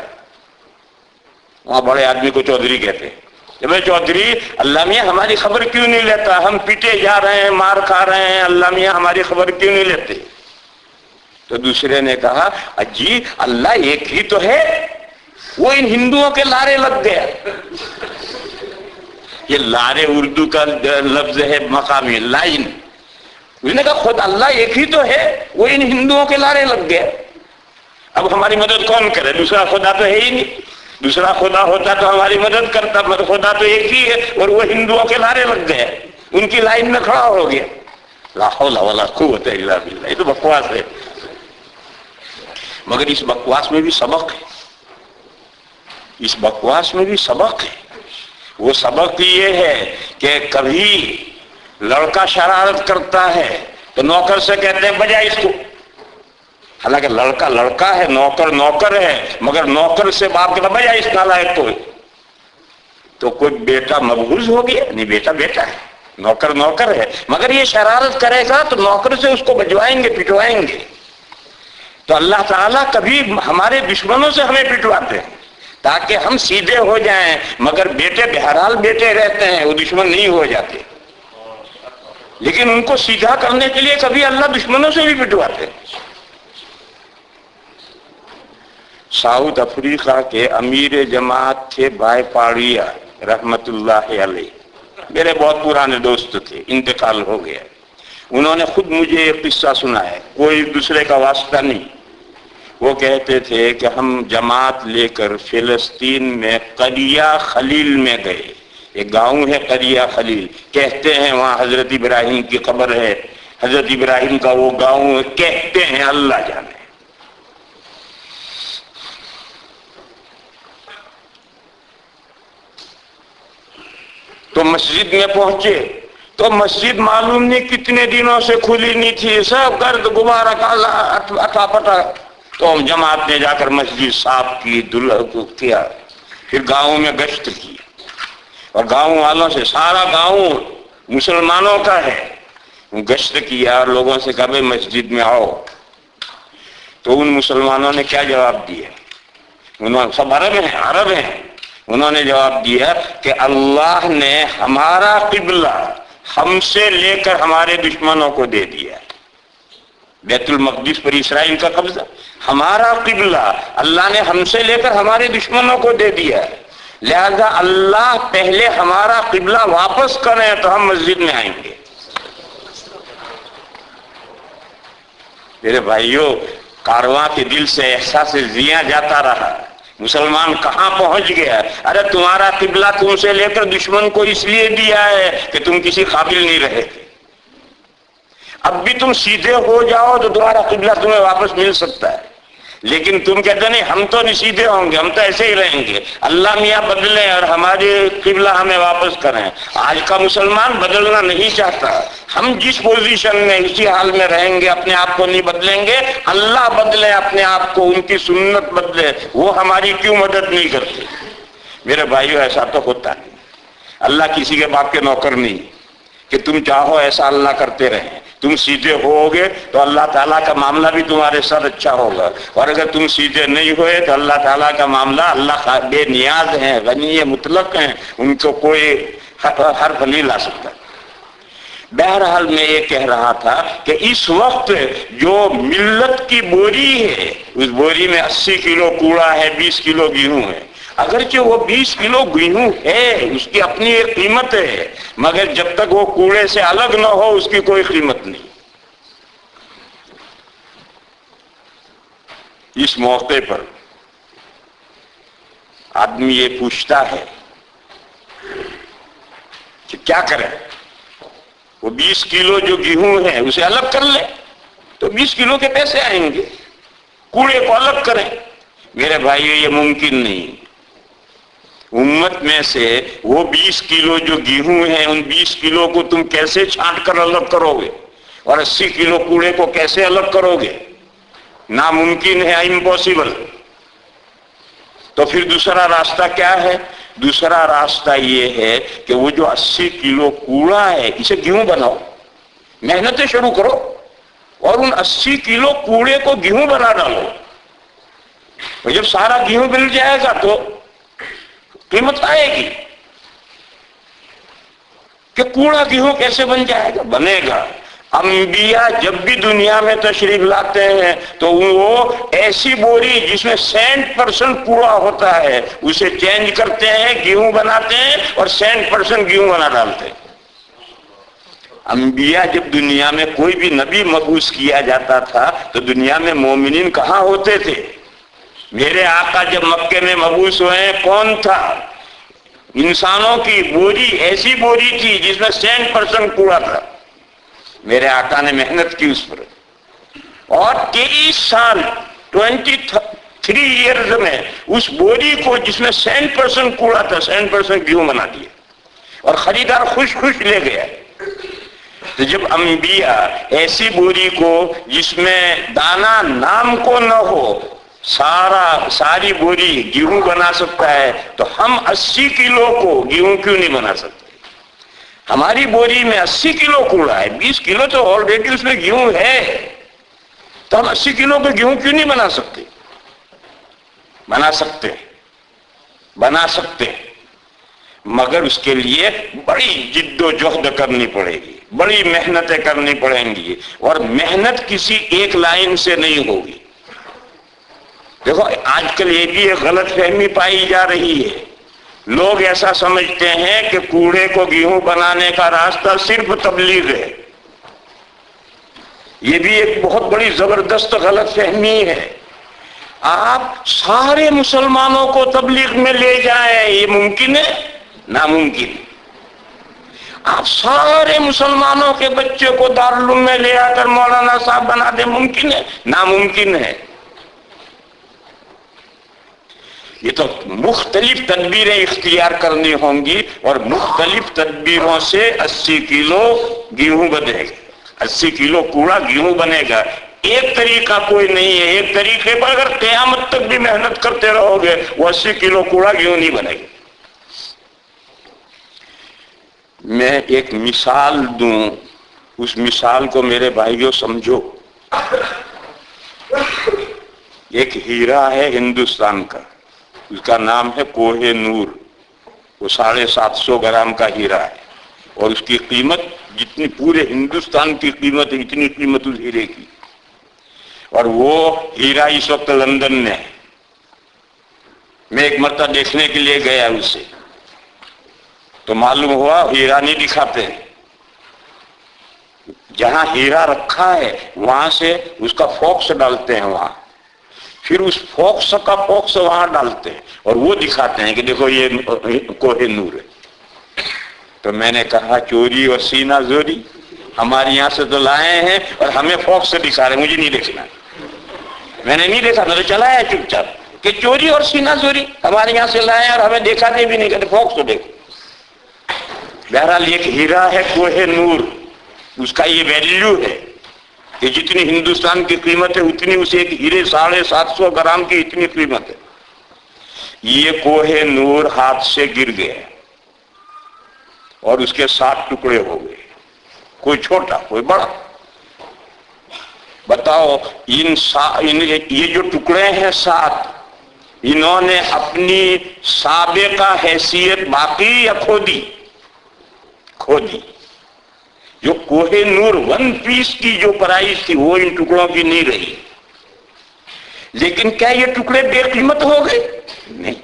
وہاں بڑے آدمی کو چودھری کہتے ہیں کہ بھائی چودھری اللہ میاں ہماری خبر کیوں نہیں لیتا, ہم پیٹے جا رہے ہیں, مار کھا رہے ہیں, اللہ میاں ہماری خبر کیوں نہیں لیتے؟ تو دوسرے نے کہا اجی اللہ ایک ہی تو ہے, وہ ان ہندوؤں کے لارے لگ گیا. یہ لارے اردو کا لفظ ہے مقامی, لائن. اس نے کہا خود اللہ ایک ہی تو ہے, وہ ان ہندوؤں کے لارے لگ گیا. اب ہماری مدد کون کرے؟ دوسرا خدا تو ہے ہی نہیں. دوسرا خدا ہوتا تو ہماری مدد کرتا, مگر خدا تو ایک ہی ہے اور وہ ہندوؤں کے لارے لگ گئے, ان کی لائن میں کھڑا ہو گیا. لا حول ولا قوت الا باللہ. یہ تو بکواس ہے, مگر اس بکواس میں بھی سبق ہے. اس بکواس میں بھی سبق ہے. وہ سبق یہ ہے کہ کبھی لڑکا شرارت کرتا ہے تو نوکر سے کہتے ہیں بجا اس کو. حالانکہ لڑکا لڑکا ہے, نوکر نوکر ہے, مگر نوکر سے باپ کہتا بجا اس نالائق کو. تو کوئی بیٹا مبغوض ہو گیا؟ نہیں, بیٹا بیٹا ہے, نوکر نوکر ہے, مگر یہ شرارت کرے گا تو نوکر سے اس کو بجوائیں گے, پٹوائیں گے. تو اللہ تعالیٰ کبھی ہمارے دشمنوں سے ہمیں پٹواتے ہیں تاکہ ہم سیدھے ہو جائیں, مگر بیٹے بہرحال بیٹے رہتے ہیں, وہ دشمن نہیں ہو جاتے. لیکن ان کو سیدھا کرنے کے لیے کبھی اللہ دشمنوں سے بھی پٹواتے ہیں. ساؤتھ افریقہ کے امیر جماعت تھے بھائی پاڑیا رحمت اللہ علیہ, میرے بہت پرانے دوست تھے, انتقال ہو گیا. انہوں نے خود مجھے ایک قصہ سنا ہے, کوئی دوسرے کا واسطہ نہیں. وہ کہتے تھے کہ ہم جماعت لے کر فلسطین میں قریہ خلیل میں گئے. ایک گاؤں ہے قریہ خلیل, کہتے ہیں وہاں حضرت ابراہیم کی قبر ہے. حضرت ابراہیم کا وہ گاؤں کہتے ہیں, اللہ جانے. تو مسجد میں پہنچے تو مسجد معلوم نہیں کتنے دنوں سے کھلی نہیں تھی, سب گرد غبار اٹھا پٹا. تو جماعت نے جا کر مسجد صاف کی, دلہا کو کیا, پھر گاؤں میں گشت کی اور گاؤں والوں سے, سارا گاؤں مسلمانوں کا ہے, گشت کیا اور لوگوں سے کہا بھائی مسجد میں آؤ. تو ان مسلمانوں نے کیا جواب دیا؟ انہوں سب عرب ہیں. انہوں نے جواب دیا کہ اللہ نے ہمارا قبلہ ہم سے لے کر ہمارے دشمنوں کو دے دیا. بیت المقدس پر اسرائیل کا قبضہ, ہمارا قبلہ اللہ نے ہم سے لے کر ہمارے دشمنوں کو دے دیا ہے. لہذا اللہ پہلے ہمارا قبلہ واپس کریں تو ہم مسجد میں آئیں گے. میرے بھائیوں, کارواں کے دل سے احساس زیاں جاتا رہا, مسلمان کہاں پہنچ گیا؟ ارے تمہارا قبلہ تم سے لے کر دشمن کو اس لیے دیا ہے کہ تم کسی قابل نہیں رہے تھے. اب بھی تم سیدھے ہو جاؤ تو تمہارا قبلہ تمہیں واپس مل سکتا ہے, لیکن تم کہتے نہیں ہم تو نہیں سیدھے ہوں گے, ہم تو ایسے ہی رہیں گے, اللہ میاں بدلیں اور ہماری قبلہ ہمیں واپس کریں. آج کا مسلمان بدلنا نہیں چاہتا. ہم جس پوزیشن میں اسی حال میں رہیں گے, اپنے آپ کو نہیں بدلیں گے. اللہ بدلے اپنے آپ کو, ان کی سنت بدلے, وہ ہماری کیوں مدد نہیں کرتے؟ میرے بھائیو, ایسا تو ہوتا نہیں. اللہ کسی کے باپ کے نوکر نہیں کہ تم چاہو ایسا اللہ کرتے رہیں. تم سیدھے ہوگے تو اللہ تعالیٰ کا معاملہ بھی تمہارے ساتھ اچھا ہوگا, اور اگر تم سیدھے نہیں ہوئے تو اللہ تعالیٰ کا معاملہ, اللہ بے نیاز ہیں, غنی مطلق ہیں, ان کو کوئی حرف نہیں لا سکتا. بہرحال میں یہ کہہ رہا تھا کہ اس وقت جو ملت کی بوری ہے, اس بوری میں 80 کلو کوڑا ہے, 20 کلو گیہوں ہے. اگرچہ وہ 20 کلو گیہوں ہے, اس کی اپنی ایک قیمت ہے, مگر جب تک وہ کوڑے سے الگ نہ ہو اس کی کوئی قیمت نہیں. اس موقع پر آدمی یہ پوچھتا ہے کہ کیا کرے. وہ 20 کلو جو گیہوں ہے اسے الگ کر لے تو 20 کلو کے پیسے آئیں گے, کوڑے کو الگ کریں. میرے بھائیو, یہ ممکن نہیں. امت میں سے وہ 20 کلو جو گیہوں ہیں, ان 20 کلو کو تم کیسے چھانٹ کر الگ کرو گے, اور 80 کلو کوڑے کو کیسے الگ کرو گے؟ ناممکن ہے, امپاسبل. تو پھر دوسرا راستہ کیا ہے؟ دوسرا راستہ یہ ہے کہ وہ جو 80 کلو کوڑا ہے اسے گیہوں بناؤ, محنتیں شروع کرو, اور ان 80 کلو کوڑے کو گیہوں بنا ڈالو. اور جب سارا گیہوں مل جائے گا تو قیمت آئے گی کہ کوڑا گیہوں کیسے بن جائے گا، بنے گا۔ انبیاء جب بھی دنیا میں تشریف لاتے ہیں تو وہ ایسی بوری جس میں 100% کوڑا ہوتا ہے اسے چینج کرتے ہیں، گیہوں بناتے ہیں اور 100% گیہوں بنا ڈالتے ہیں۔ انبیاء جب دنیا میں کوئی بھی نبی مبعوث کیا جاتا تھا تو دنیا میں مومنین کہاں ہوتے تھے؟ میرے آقا جب مکے میں مبعوث ہوئے کون تھا؟ انسانوں کی بوری، ایسی بوری تھی جس میں 100% کوڑا تھا۔ میرے آقا نے محنت کی اس پر، اور 23 سال 23 ایئرز میں اس بوری کو جس میں 100% کوڑا تھا 100% گیہوں بنا دیا، اور خریدار خوش خوش لے گیا۔ تو جب انبیاء ایسی بوری کو جس میں دانہ نام کو نہ ہو ساری بوری گیہوں بنا سکتا ہے، تو ہم 80 کلو کو گیہوں کیوں نہیں بنا سکتے؟ ہماری بوری میں 80 کلو کوڑا ہے، 20 کلو تو آلریڈی اس میں گیہوں ہے، تو ہم 80 کلو پہ گیہوں کیوں نہیں بنا سکتے؟ بنا سکتے مگر اس کے لیے بڑی جد و جہد کرنی پڑے گی، بڑی محنتیں کرنی پڑیں گی، اور محنت کسی ایک لائن سے نہیں ہوگی۔ دیکھو آج کل یہ بھی ایک غلط فہمی پائی جا رہی ہے، لوگ ایسا سمجھتے ہیں کہ کوڑے کو گیہوں بنانے کا راستہ صرف تبلیغ ہے۔ یہ بھی ایک بہت بڑی زبردست غلط فہمی ہے۔ آپ سارے مسلمانوں کو تبلیغ میں لے جائیں، یہ ممکن ہے؟ ناممکن۔ آپ سارے مسلمانوں کے بچے کو دارالعلوم میں لے آ کر مولانا صاحب بنا دیں، ممکن ہے؟ ناممکن ہے۔ یہ تو مختلف تدبیریں اختیار کرنی ہوں گی، اور مختلف تدبیروں سے 80 کلو گیہوں بنے گا، 80 کلو کوڑا گیہوں بنے گا۔ ایک طریقہ کوئی نہیں ہے، ایک طریقے پر اگر قیامت تک بھی محنت کرتے رہو گے وہ 80 کلو کوڑا گیہوں نہیں بنے گا۔ میں ایک مثال دوں، اس مثال کو میرے بھائیوں سمجھو۔ ایک ہیرا ہے ہندوستان کا، اس کا نام ہے کوہ نور، وہ 750 گرام کا ہیرا ہے، اور اس کی قیمت جتنی پورے ہندوستان کی قیمت ہے اتنی قیمت اس ہیرے کی، اور وہ ہیرا اس وقت لندن میں ہے۔ میں ایک مرتبہ دیکھنے کے لیے گیا اسے، تو معلوم ہوا ہیرا نہیں دکھاتے، جہاں ہیرا رکھا ہے وہاں سے اس کا فوکس ڈالتے ہیں وہاں، پھر اس فوکس کا فوکس وہاں ڈالتے ہیں اور وہ دکھاتے ہیں کہ دیکھو یہ کوہ نور ہے۔ تو میں نے کہا چوری اور سینہ زوری، ہمارے یہاں سے تو لائے ہیں اور ہمیں فوکس سے دکھا رہے، مجھے نہیں دیکھنا، میں نے نہیں دیکھا، میں تو چلا ہے چپ چاپ کہ چوری اور سینہ زوری ہمارے یہاں سے لائے ہیں اور ہمیں دیکھاتے بھی نہیں، کہتے فوکس تو دیکھو۔ بہرحال ایک ہیرا ہے کوہ نور، اس کا یہ ویلیو ہے کہ جتنی ہندوستان کی قیمت ہے اتنی اسے ایک ہیرے 750 گرام کی اتنی قیمت ہے۔ یہ کوہ نور ہاتھ سے گر گیا اور اس کے 7 ٹکڑے ہو گئے، کوئی چھوٹا کوئی بڑا۔ بتاؤ یہ جو ٹکڑے ہیں 7، انہوں نے اپنی سابقہ حیثیت باقی یا کھو دی؟ کھو دی۔ جو کوہ نور 1 پیس کی جو پرائز تھی وہ ان ٹکڑوں کی نہیں رہی، لیکن کیا یہ ٹکڑے بے قیمت ہو گئے؟ نہیں،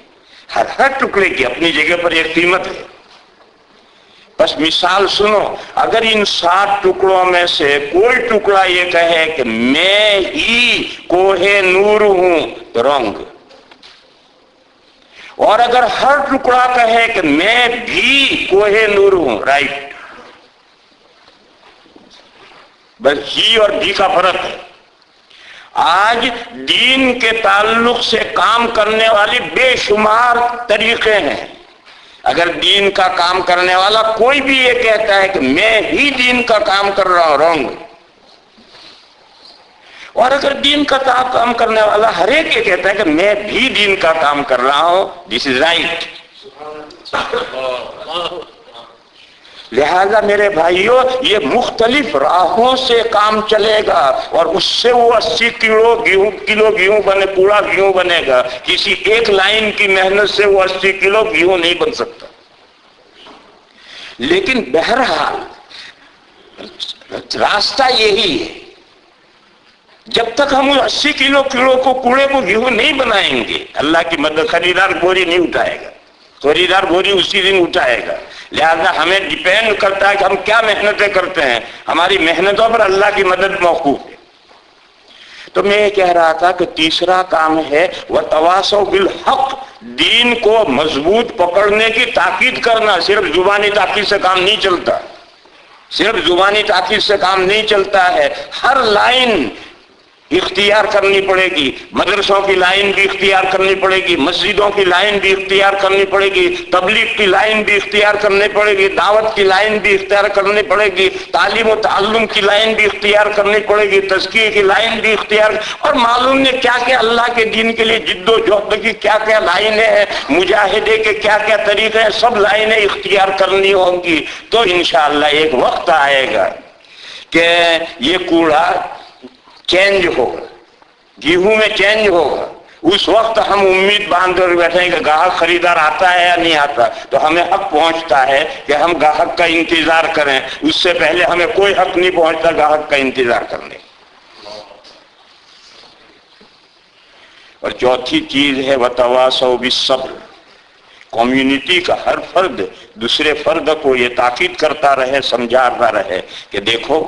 ہر ٹکڑے کی اپنی جگہ پر ایک قیمت ہے۔ بس مثال سنو، اگر ان 7 ٹکڑوں میں سے کوئی ٹکڑا یہ کہے کہ میں ہی کوہ نور ہوں تو رانگ، اور اگر ہر ٹکڑا کہے کہ میں بھی کوہ نور ہوں، رائٹ۔ بس ہی اور بھی کا فرق ہے۔ آج دین کے تعلق سے کام کرنے والی بے شمار طریقے ہیں، اگر دین کا کام کرنے والا کوئی بھی یہ کہتا ہے کہ میں ہی دین کا کام کر رہا ہوں، رانگ۔ اور اگر دین کا کام کرنے والا ہر ایک یہ کہتا ہے کہ میں بھی دین کا کام کر رہا ہوں، دس از رائٹ۔ لہذا میرے بھائیوں یہ مختلف راہوں سے کام چلے گا اور اس سے وہ 80 کلو گیہوں بنے، پورا گیہوں بنے گا. کسی ایک لائن کی محنت سے وہ 80 کلو گیہوں نہیں بن سکتا. لیکن بہرحال راستہ یہی ہے، جب تک ہم 80 کلو کو کوڑے کو گیہوں نہیں بنائیں گے، اللہ کی مدد، خریدار بوری نہیں اٹھائے گا، خریدار بوری اسی دن اٹھائے گا. لہذا ہمیں ڈیپینڈ کرتا ہے کہ ہم کیا محنتیں کرتے ہیں، ہماری محنتوں پر اللہ کی مدد موقوف ہے. تو میں یہ کہہ رہا تھا کہ تیسرا کام ہے وَتَوَاصَوْا بِالْحَقِّ، دین کو مضبوط پکڑنے کی تاکید کرنا. صرف زبانی تاکید سے کام نہیں چلتا، صرف زبانی تاکید سے کام نہیں چلتا ہے. ہر لائن اختیار کرنی پڑے گی، مدرسوں کی لائن بھی اختیار کرنی پڑے گی، مسجدوں کی لائن بھی اختیار کرنی پڑے گی، تبلیغ کی لائن بھی اختیار کرنی پڑے گی، دعوت کی لائن بھی اختیار کرنی پڑے گی، تعلیم و تعلم کی لائن بھی اختیار کرنی پڑے گی، تزکیے کی لائن بھی اختیار، اور معلوم نہیں کیا کیا اللہ کے دین کے لیے جد و جہد کی کیا کیا لائنیں ہیں، مجاہدے کے کیا کیا طریقے ہیں، سب لائنیں اختیار کرنی ہوں گی. تو انشاءاللہ ایک وقت آئے گا کہ یہ کوڑا چینج ہوگا، گیہوں میں چینج ہوگا. اس وقت ہم امید باندھ کر بیٹھے ہیں کہ گاہک خریدار آتا ہے یا نہیں آتا. تو ہمیں حق پہنچتا ہے کہ ہم گاہک کا انتظار کریں، اس سے پہلے ہمیں کوئی حق نہیں پہنچتا گاہک کا انتظار کرنے. اور چوتھی چیز ہے وَتَوَاصَوْا بِالصَّبْرِ، کمیونٹی کا ہر فرد دوسرے فرد کو یہ تاکید کرتا رہے، سمجھاتا رہے کہ دیکھو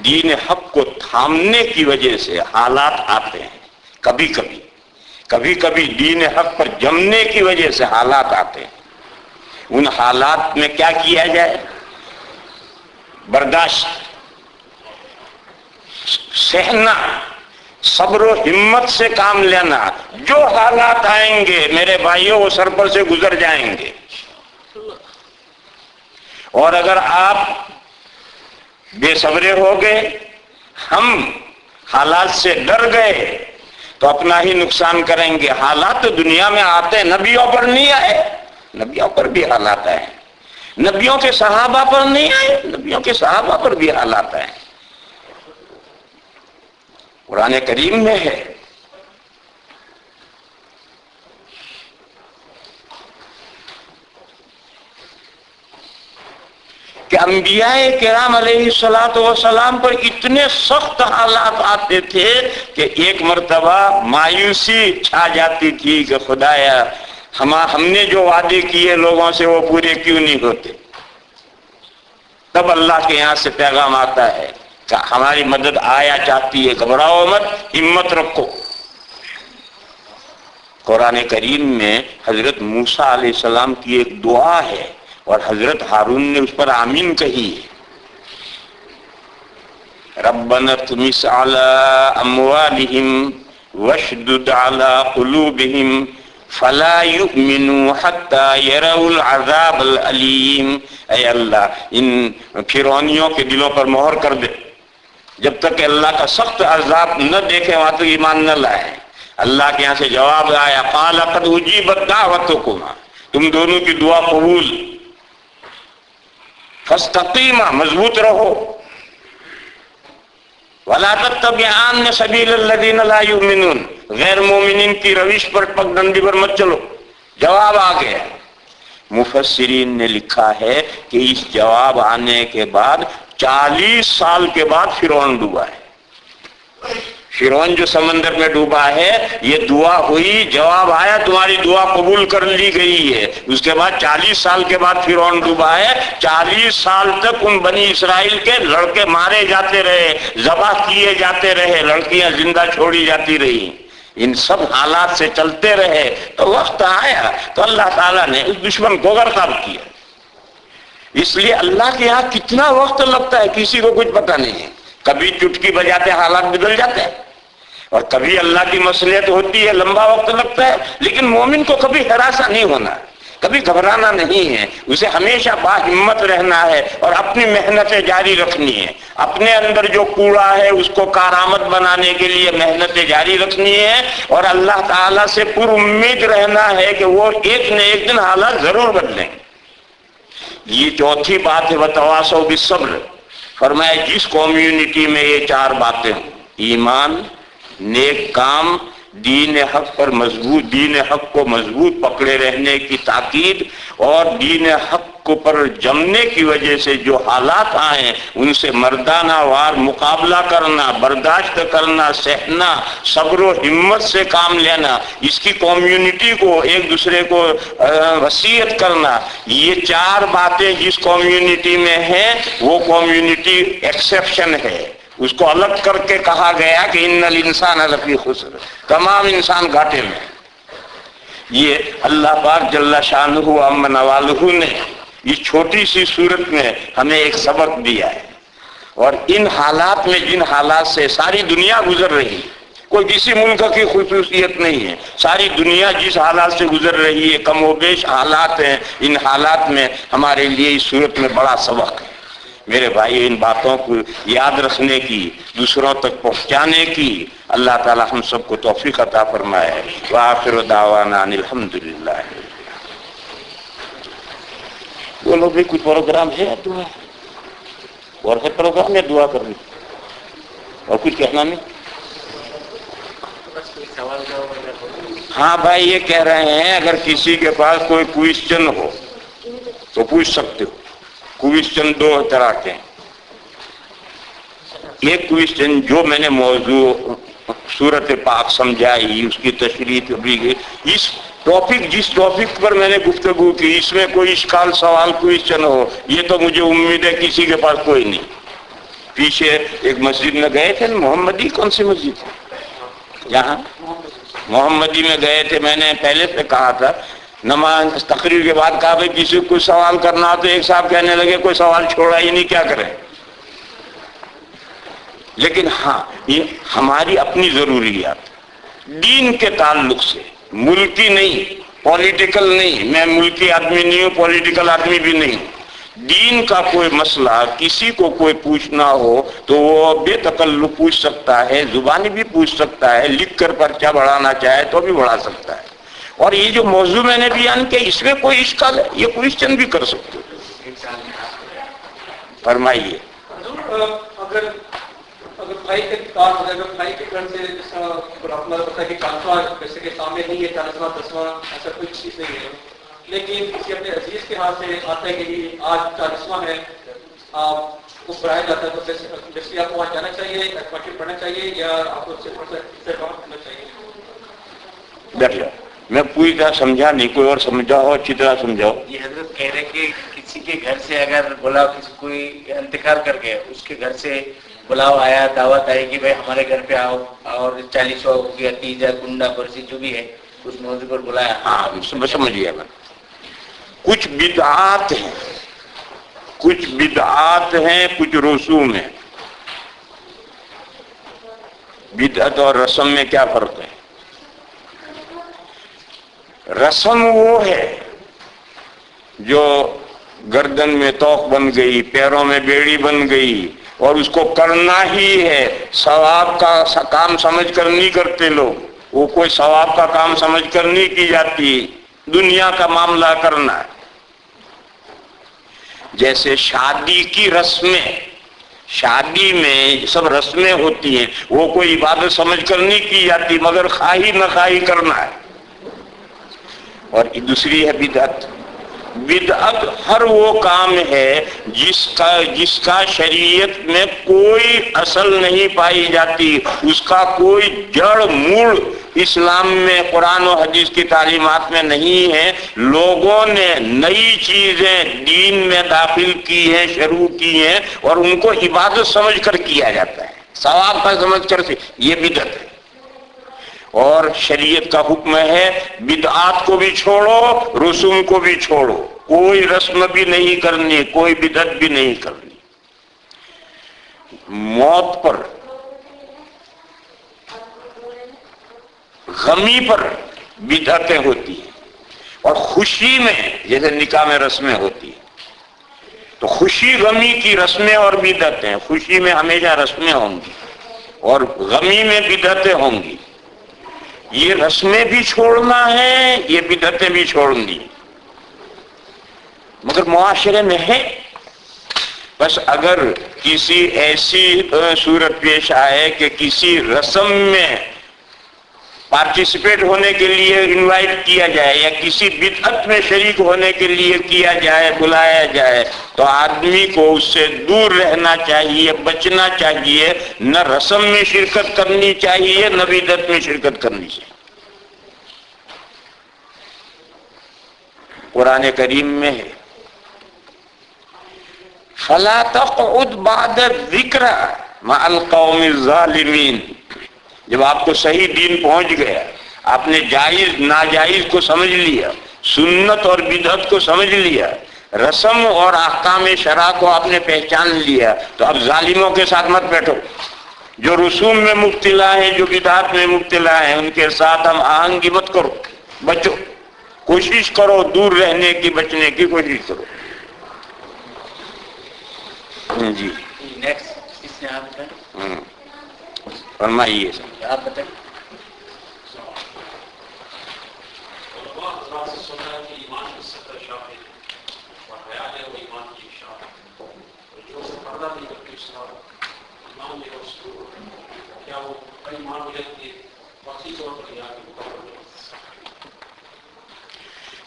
دین حق کو تھامنے کی وجہ سے حالات آتے ہیں، کبھی کبھی دین حق پر جمنے کی وجہ سے حالات آتے ہیں. ان حالات میں کیا کیا جائے؟ برداشت، سہنا، صبر و ہمت سے کام لینا. جو حالات آئیں گے میرے بھائیوں وہ سر پر سے گزر جائیں گے. اور اگر آپ بے صبرے ہو گئے، ہم حالات سے ڈر گئے تو اپنا ہی نقصان کریں گے. حالات تو دنیا میں آتے ہیں، نبیوں پر نہیں آئے، نبیوں پر بھی حالات آئے. نبیوں کے صحابہ پر نہیں آئے، نبیوں کے صحابہ پر بھی حالات آئے. قرآن کریم میں ہے کہ انبیاء کرام علیہ الصلوۃ والسلام پر اتنے سخت حالات آتے تھے کہ ایک مرتبہ مایوسی چھا جاتی تھی کہ خدایا ہم نے جو وعدے کیے لوگوں سے وہ پورے کیوں نہیں ہوتے. تب اللہ کے یہاں سے پیغام آتا ہے کہ ہماری مدد آیا چاہتی ہے، گھبراؤ مت، ہمت رکھو. قرآن کریم میں حضرت موسیٰ علیہ السلام کی ایک دعا ہے اور حضرت ہارون نے اس پر آمین کہی ہے. ربنا اطمس علی اموالہم واشدد علی قلوبہم فلا یؤمنوا حتی یروا العذاب العلیم. اے اللہ ان فرعونیوں کے دلوں پر مہر کر دے، جب تک کہ اللہ کا سخت عذاب نہ دیکھیں وہاں تک ایمان نہ لائیں. اللہ کے یہاں سے جواب آیا قال قد اجیبت دعوتکما، تم دونوں کی دعا قبول. فاستقیما، مضبوط رہو. ولا تتبعان سبیل الذین لا یؤمنون، غیر مومنین کی روش پر پگڈنڈی پر مت چلو. جواب آ گیا. مفسرین نے لکھا ہے کہ اس جواب آنے کے بعد 40 سال کے بعد فرعون ڈوبا ہے. فرعون جو سمندر میں ڈوبا ہے، یہ دعا ہوئی، جواب آیا، تمہاری دعا قبول کر لی گئی ہے. اس کے بعد 40 سال کے بعد فرعون ڈوبا ہے. 40 سال تک ان بنی اسرائیل کے لڑکے مارے جاتے رہے، ذبح کیے جاتے رہے، لڑکیاں زندہ چھوڑی جاتی رہی. ان سب حالات سے چلتے رہے تو وقت آیا تو اللہ تعالیٰ نے اس دشمن کو غرقاب کیا. اس لیے اللہ کے یہاں کتنا وقت لگتا ہے کسی کو کچھ پتہ نہیں ہے. کبھی چٹکی بجاتے حالات بدل جاتے ہیں اور کبھی اللہ کی مصلحت ہوتی ہے، لمبا وقت لگتا ہے. لیکن مومن کو کبھی ہراساں نہیں ہونا، کبھی گھبرانا نہیں ہے. اسے ہمیشہ باہمت رہنا ہے اور اپنی محنتیں جاری رکھنی ہے. اپنے اندر جو کوڑا ہے اس کو کارآمد بنانے کے لیے محنتیں جاری رکھنی ہے اور اللہ تعالیٰ سے پر امید رہنا ہے کہ وہ ایک نہ ایک دن حالات ضرور بدلیں. یہ چوتھی بات ہے وتواصوا بالصبر. فرمایا جس کمیونٹی میں یہ چار باتیں ہوں، ایمان، نیک کام، دین حق پر مضبوط، دین حق کو مضبوط پکڑے رہنے کی تاکید، اور دین حق کو پر جمنے کی وجہ سے جو حالات آئے ان سے مردانہ وار مقابلہ کرنا، برداشت کرنا، سہنا، صبر و ہمت سے کام لینا، اس کی کمیونٹی کو ایک دوسرے کو وصیت کرنا، یہ چار باتیں جس کمیونٹی میں ہیں وہ کمیونٹی ایکسیپشن ہے. اس کو الگ کر کے کہا گیا کہ ان الانسان لفی خسر، تمام انسان گھاٹے میں. یہ اللہ پاک جل شانہ و عم نوالہ نے اس چھوٹی سی صورت میں ہمیں ایک سبق دیا ہے. اور ان حالات میں، جن حالات سے ساری دنیا گزر رہی ہے، کوئی کسی ملک کی خصوصیت نہیں ہے، ساری دنیا جس حالات سے گزر رہی ہے، کم و بیش حالات ہیں، ان حالات میں ہمارے لیے اس صورت میں بڑا سبق ہے. میرے بھائی، ان باتوں کو یاد رکھنے کی، دوسروں تک پہنچانے کی اللہ تعالی ہم سب کو توفیق عطا فرمائے. وآخر دعوانا ان الحمدللہ. بولو بھی کوئی پروگرام ہے دعا اور ہے پروگرام یا دعا کرنی اور کچھ کہنا نہیں؟ ہاں بھائی، یہ کہہ رہے ہیں اگر کسی کے پاس کوئی کوئسچن ہو تو پوچھ سکتے ہو. کوئسچن دو طرح کے ہیں. ایک کوئسچن جو میں نے موضوع سورت پاک سمجھائی، اس کی تشریح بھی، اس ٹاپک جس ٹاپک پر میں نے گفتگو کی، اس میں کوئی اشکال سوال کوئسچن ہو، یہ تو مجھے امید ہے کسی کے پاس کوئی نہیں. پیچھے ایک مسجد میں گئے تھے، محمدی، کون سی مسجد ہے یہاں؟ محمدی میں گئے تھے. میں نے پہلے سے کہا تھا، نماز تقریر کے بعد کہا بھائی کسی کو کوئی سوال کرنا ہو تو ایک صاحب کہنے لگے کوئی سوال چھوڑا ہی نہیں، کیا کریں. لیکن ہاں، یہ ہماری اپنی ضروریات دین کے تعلق سے، ملکی نہیں، پولیٹیکل نہیں. میں ملکی آدمی نہیں ہوں، پولیٹیکل آدمی بھی نہیں. دین کا کوئی مسئلہ کسی کو کوئی پوچھنا ہو تو وہ بے تکلف پوچھ سکتا ہے، زبانی بھی پوچھ سکتا ہے، لکھ کر پرچہ بڑھانا چاہے تو بھی بڑھا سکتا ہے. اور یہ جو موضوع میں نے بیان کیا، اس میں کوئی اشکال ہے، یہ کوئسچن بھی کر سکتے ہو. فرمائیے. اگر بھائی کے کار ہو جائے، بھائی کے گھر سے جس طرح اپنا پتا ہے کہ 40واں جیسے کہ سامنے نہیں ہے، 40واں 10واں ایسا کوئی چیز نہیں ہے، لیکن کسی اپنے عزیز کے ہاتھ سے آتا ہے کہ آج 40واں ہے، آپ کو بڑھایا جاتا ہے، تو جیسے آپ کو وہاں جانا چاہیے، پارٹی پڑھنا چاہیے، یا آپ کو کرنا چاہیے؟ دیکھیے، میں پوری طرح سمجھا نہیں، کوئی اور سمجھا ہو اچھی طرح سمجھاؤ. یہ حضرت کہہ رہے کہ کسی کے گھر سے اگر بلاؤ، کسی کوئی انتقال کر گئے، اس کے گھر سے بلاؤ آیا، دعوت آئی کہ بھائی ہمارے گھر پہ آؤ، اور 40واں ہو گیا، تیجا، کنڈا، برسی جو بھی ہے اس موضوع پر بلایا. ہاں سمجھیے گا. کچھ بدعات ہیں، کچھ بدعات ہیں، کچھ رسوم ہیں. بدعت اور رسم میں کیا فرق ہے؟ رسم وہ ہے جو گردن میں توق بن گئی، پیروں میں بیڑی بن گئی، اور اس کو کرنا ہی ہے. ثواب کا کام سمجھ کر نہیں کرتے لوگ، وہ کوئی ثواب کا کام سمجھ کر نہیں کی جاتی، دنیا کا معاملہ کرنا ہے. جیسے شادی کی رسمیں، شادی میں سب رسمیں ہوتی ہیں، وہ کوئی عبادت سمجھ کر نہیں کی جاتی، مگر خواہی نہ خواہی کرنا ہے. اور دوسری ہے بدعت. بدعت ہر وہ کام ہے جس کا شریعت میں کوئی اصل نہیں پائی جاتی، اس کا کوئی جڑ موڑ اسلام میں، قرآن و حدیث کی تعلیمات میں نہیں ہے. لوگوں نے نئی چیزیں دین میں داخل کی ہیں، شروع کی ہیں، اور ان کو عبادت سمجھ کر کیا جاتا ہے، ثواب کا سمجھ کر. یہ بدعت ہے. اور شریعت کا حکم ہے بدعات کو بھی چھوڑو، رسوم کو بھی چھوڑو، کوئی رسم بھی نہیں کرنی، کوئی بدعت بھی نہیں کرنی. موت پر، غمی پر بدعتیں ہوتی ہیں، اور خوشی میں جیسے نکاح میں رسمیں ہوتی ہیں. تو خوشی غمی کی رسمیں اور بدعتیں، خوشی میں ہمیشہ رسمیں ہوں گی اور غمی میں بدعتیں ہوں گی. یہ رسمیں بھی چھوڑنا ہے، یہ بدعتیں بھی چھوڑنی. مگر معاشرے میں ہے. بس اگر کسی ایسی صورت پیش آئے کہ کسی رسم میں پارٹیسپیٹ ہونے کے لیے انوائٹ کیا جائے یا کسی بدعت میں شریک ہونے کے لیے کیا جائے، بلایا جائے، تو آدمی کو اس سے دور رہنا چاہیے، بچنا چاہیے. نہ رسم میں شرکت کرنی چاہیے، نہ بدعت میں شرکت کرنی چاہیے. قرآن کریم میں ہے فَلَا تَقْعُدْ بَعْدَ الذِّكْرَى مَعَ الْقَوْمِ الظَّالِمِينَ. جب آپ کو صحیح دین پہنچ گیا، آپ نے جائز ناجائز کو سمجھ لیا، سنت اور بدعت کو سمجھ لیا، رسم اور احکام شرع کو آپ نے پہچان لیا، تو اب ظالموں کے ساتھ مت بیٹھو. جو رسوم میں مبتلا ہیں، جو بدعت میں مبتلا ہیں، ان کے ساتھ ہم آہنگی مت کرو، بچو. کوشش کرو دور رہنے کی، بچنے کی کوشش کرو. جی نیکسٹ اس نے آپ بتائیں. فرمائیے سر. آپ بتائیں.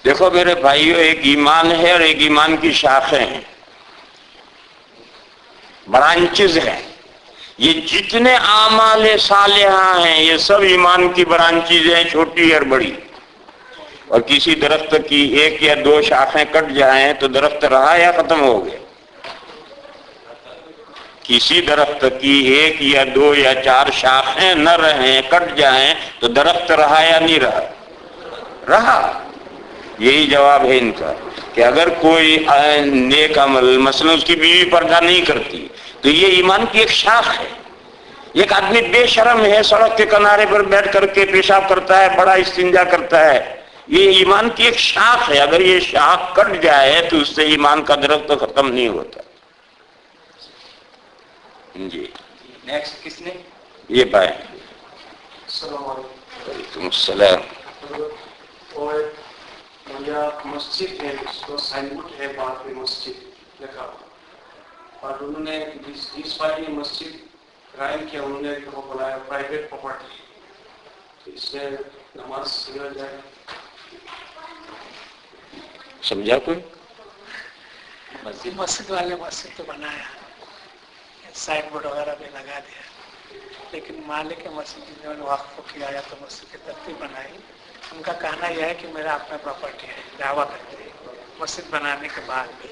دیکھو میرے بھائیو، ایک ایمان ہے اور ایک ایمان کی شاخیں ہیں، برانچز ہیں. یہ جتنے اعمال صالحہ ہیں یہ سب ایمان کی برانچز ہیں، چھوٹی اور بڑی. اور کسی درخت کی ایک یا دو شاخیں کٹ جائیں تو درخت رہا یا ختم ہو گیا؟ کسی درخت کی ایک یا دو یا چار شاخیں نہ رہیں، کٹ جائیں، تو درخت رہا یا نہیں رہا؟ رہا. یہی جواب ہے ان کا کہ اگر کوئی نیک عمل، مثلا اس کی بیوی پردہ نہیں کرتی، تو یہ ایمان کی ایک شاخ ہے. ایک آدمی بے شرم ہے، سڑک کے کنارے پر بیٹھ کر کے پیشاب کرتا ہے، بڑا استنجا کرتا ہے، یہ ایمان کی ایک شاخ ہے. اگر یہ شاخ کٹ جائے تو اس سے ایمان کا درخت ختم نہیں ہوتا. جی نیکسٹ کس نے یہ پائے. السلام علیکم. وعلیکم السلام. اور یہاں مسجد ہے، اس کو سائن بورڈ ہے باہر پہ مسجد لکھا، اور انہوں نے جس پارٹی نے مسجد قائم کیا، انہوں نے وہ بنایا پرائیویٹ پراپرٹی. اس میں نماز سمجھا جائے. سمجھا کوئی؟ مسجد والے مسجد تو بنایا، سائن بورڈ وغیرہ بھی لگا دیا، لیکن مالک مسجد جنہوں نے وقف کیا یا تو مسجد کی ترتیب بنائی، ان کا کہنا یہ ہے کہ میرا اپنا پراپرٹی ہے، دعویٰ کرتے ہیں مسجد بنانے کے بعد بھی.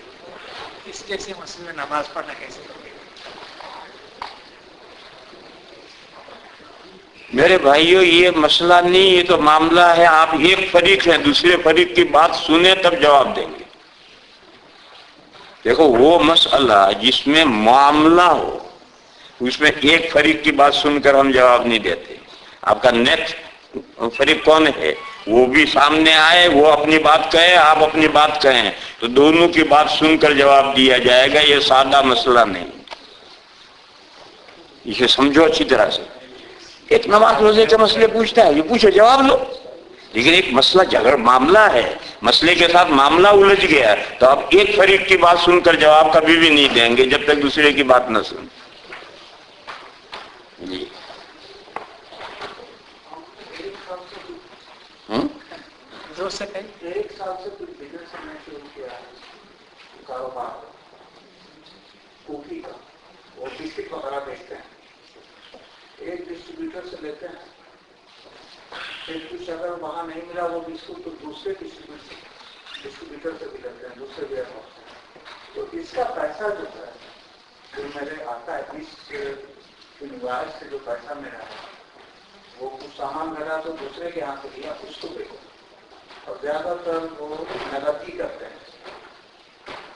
اس جیسے مسجد میں نماز پڑھنا کیسے ہوگی؟ میرے بھائیو یہ مسئلہ نہیں، یہ تو معاملہ ہے. آپ ایک فریق ہیں، دوسرے فریق کی بات سنیں تب جواب دیں گے. دیکھو وہ مسئلہ جس میں معاملہ ہو، اس میں ایک فریق کی بات سن کر ہم جواب نہیں دیتے. آپ کا نیکسٹ فریق کون ہے وہ بھی سامنے آئے، وہ اپنی بات کہے، آپ اپنی بات کہیں، تو دونوں کی بات سن کر جواب دیا جائے گا. یہ سادہ مسئلہ نہیں، اسے سمجھو اچھی طرح سے. ایک نماز روزے کے مسئلے پوچھتا ہے، یہ پوچھو جواب لو. لیکن ایک مسئلہ جھگڑ معاملہ ہے، مسئلے کے ساتھ معاملہ الجھ گیا، تو آپ ایک فریق کی بات سن کر جواب کبھی بھی نہیں دیں گے جب تک دوسرے کی بات نہ سن. جی زور سے کہیں. 1 سال سے کچھ بزنس میں شروع کیا ہے، کاروبار کوفی کا، وہ بسکٹ وغیرہ بیچتے ہیں. ایک ڈسٹریبیوٹر سے لیتے ہیں، پھر کچھ اگر وہاں نہیں ملا وہ بسکٹ تو دوسرے ڈسٹریبیوٹر سے بھی لیتے ہیں، دوسرے ویئر ہاؤس سے. تو اس کا پیسہ جو ہے جو میرے آتا ہے، اس انوائس سے جو پیسہ میرا ہے، وہ کچھ سامان میرا تو دوسرے کے یہاں سے لیا، اس کو دیکھو، اور زیادہ تر وہ نقد ہی کرتے ہیں.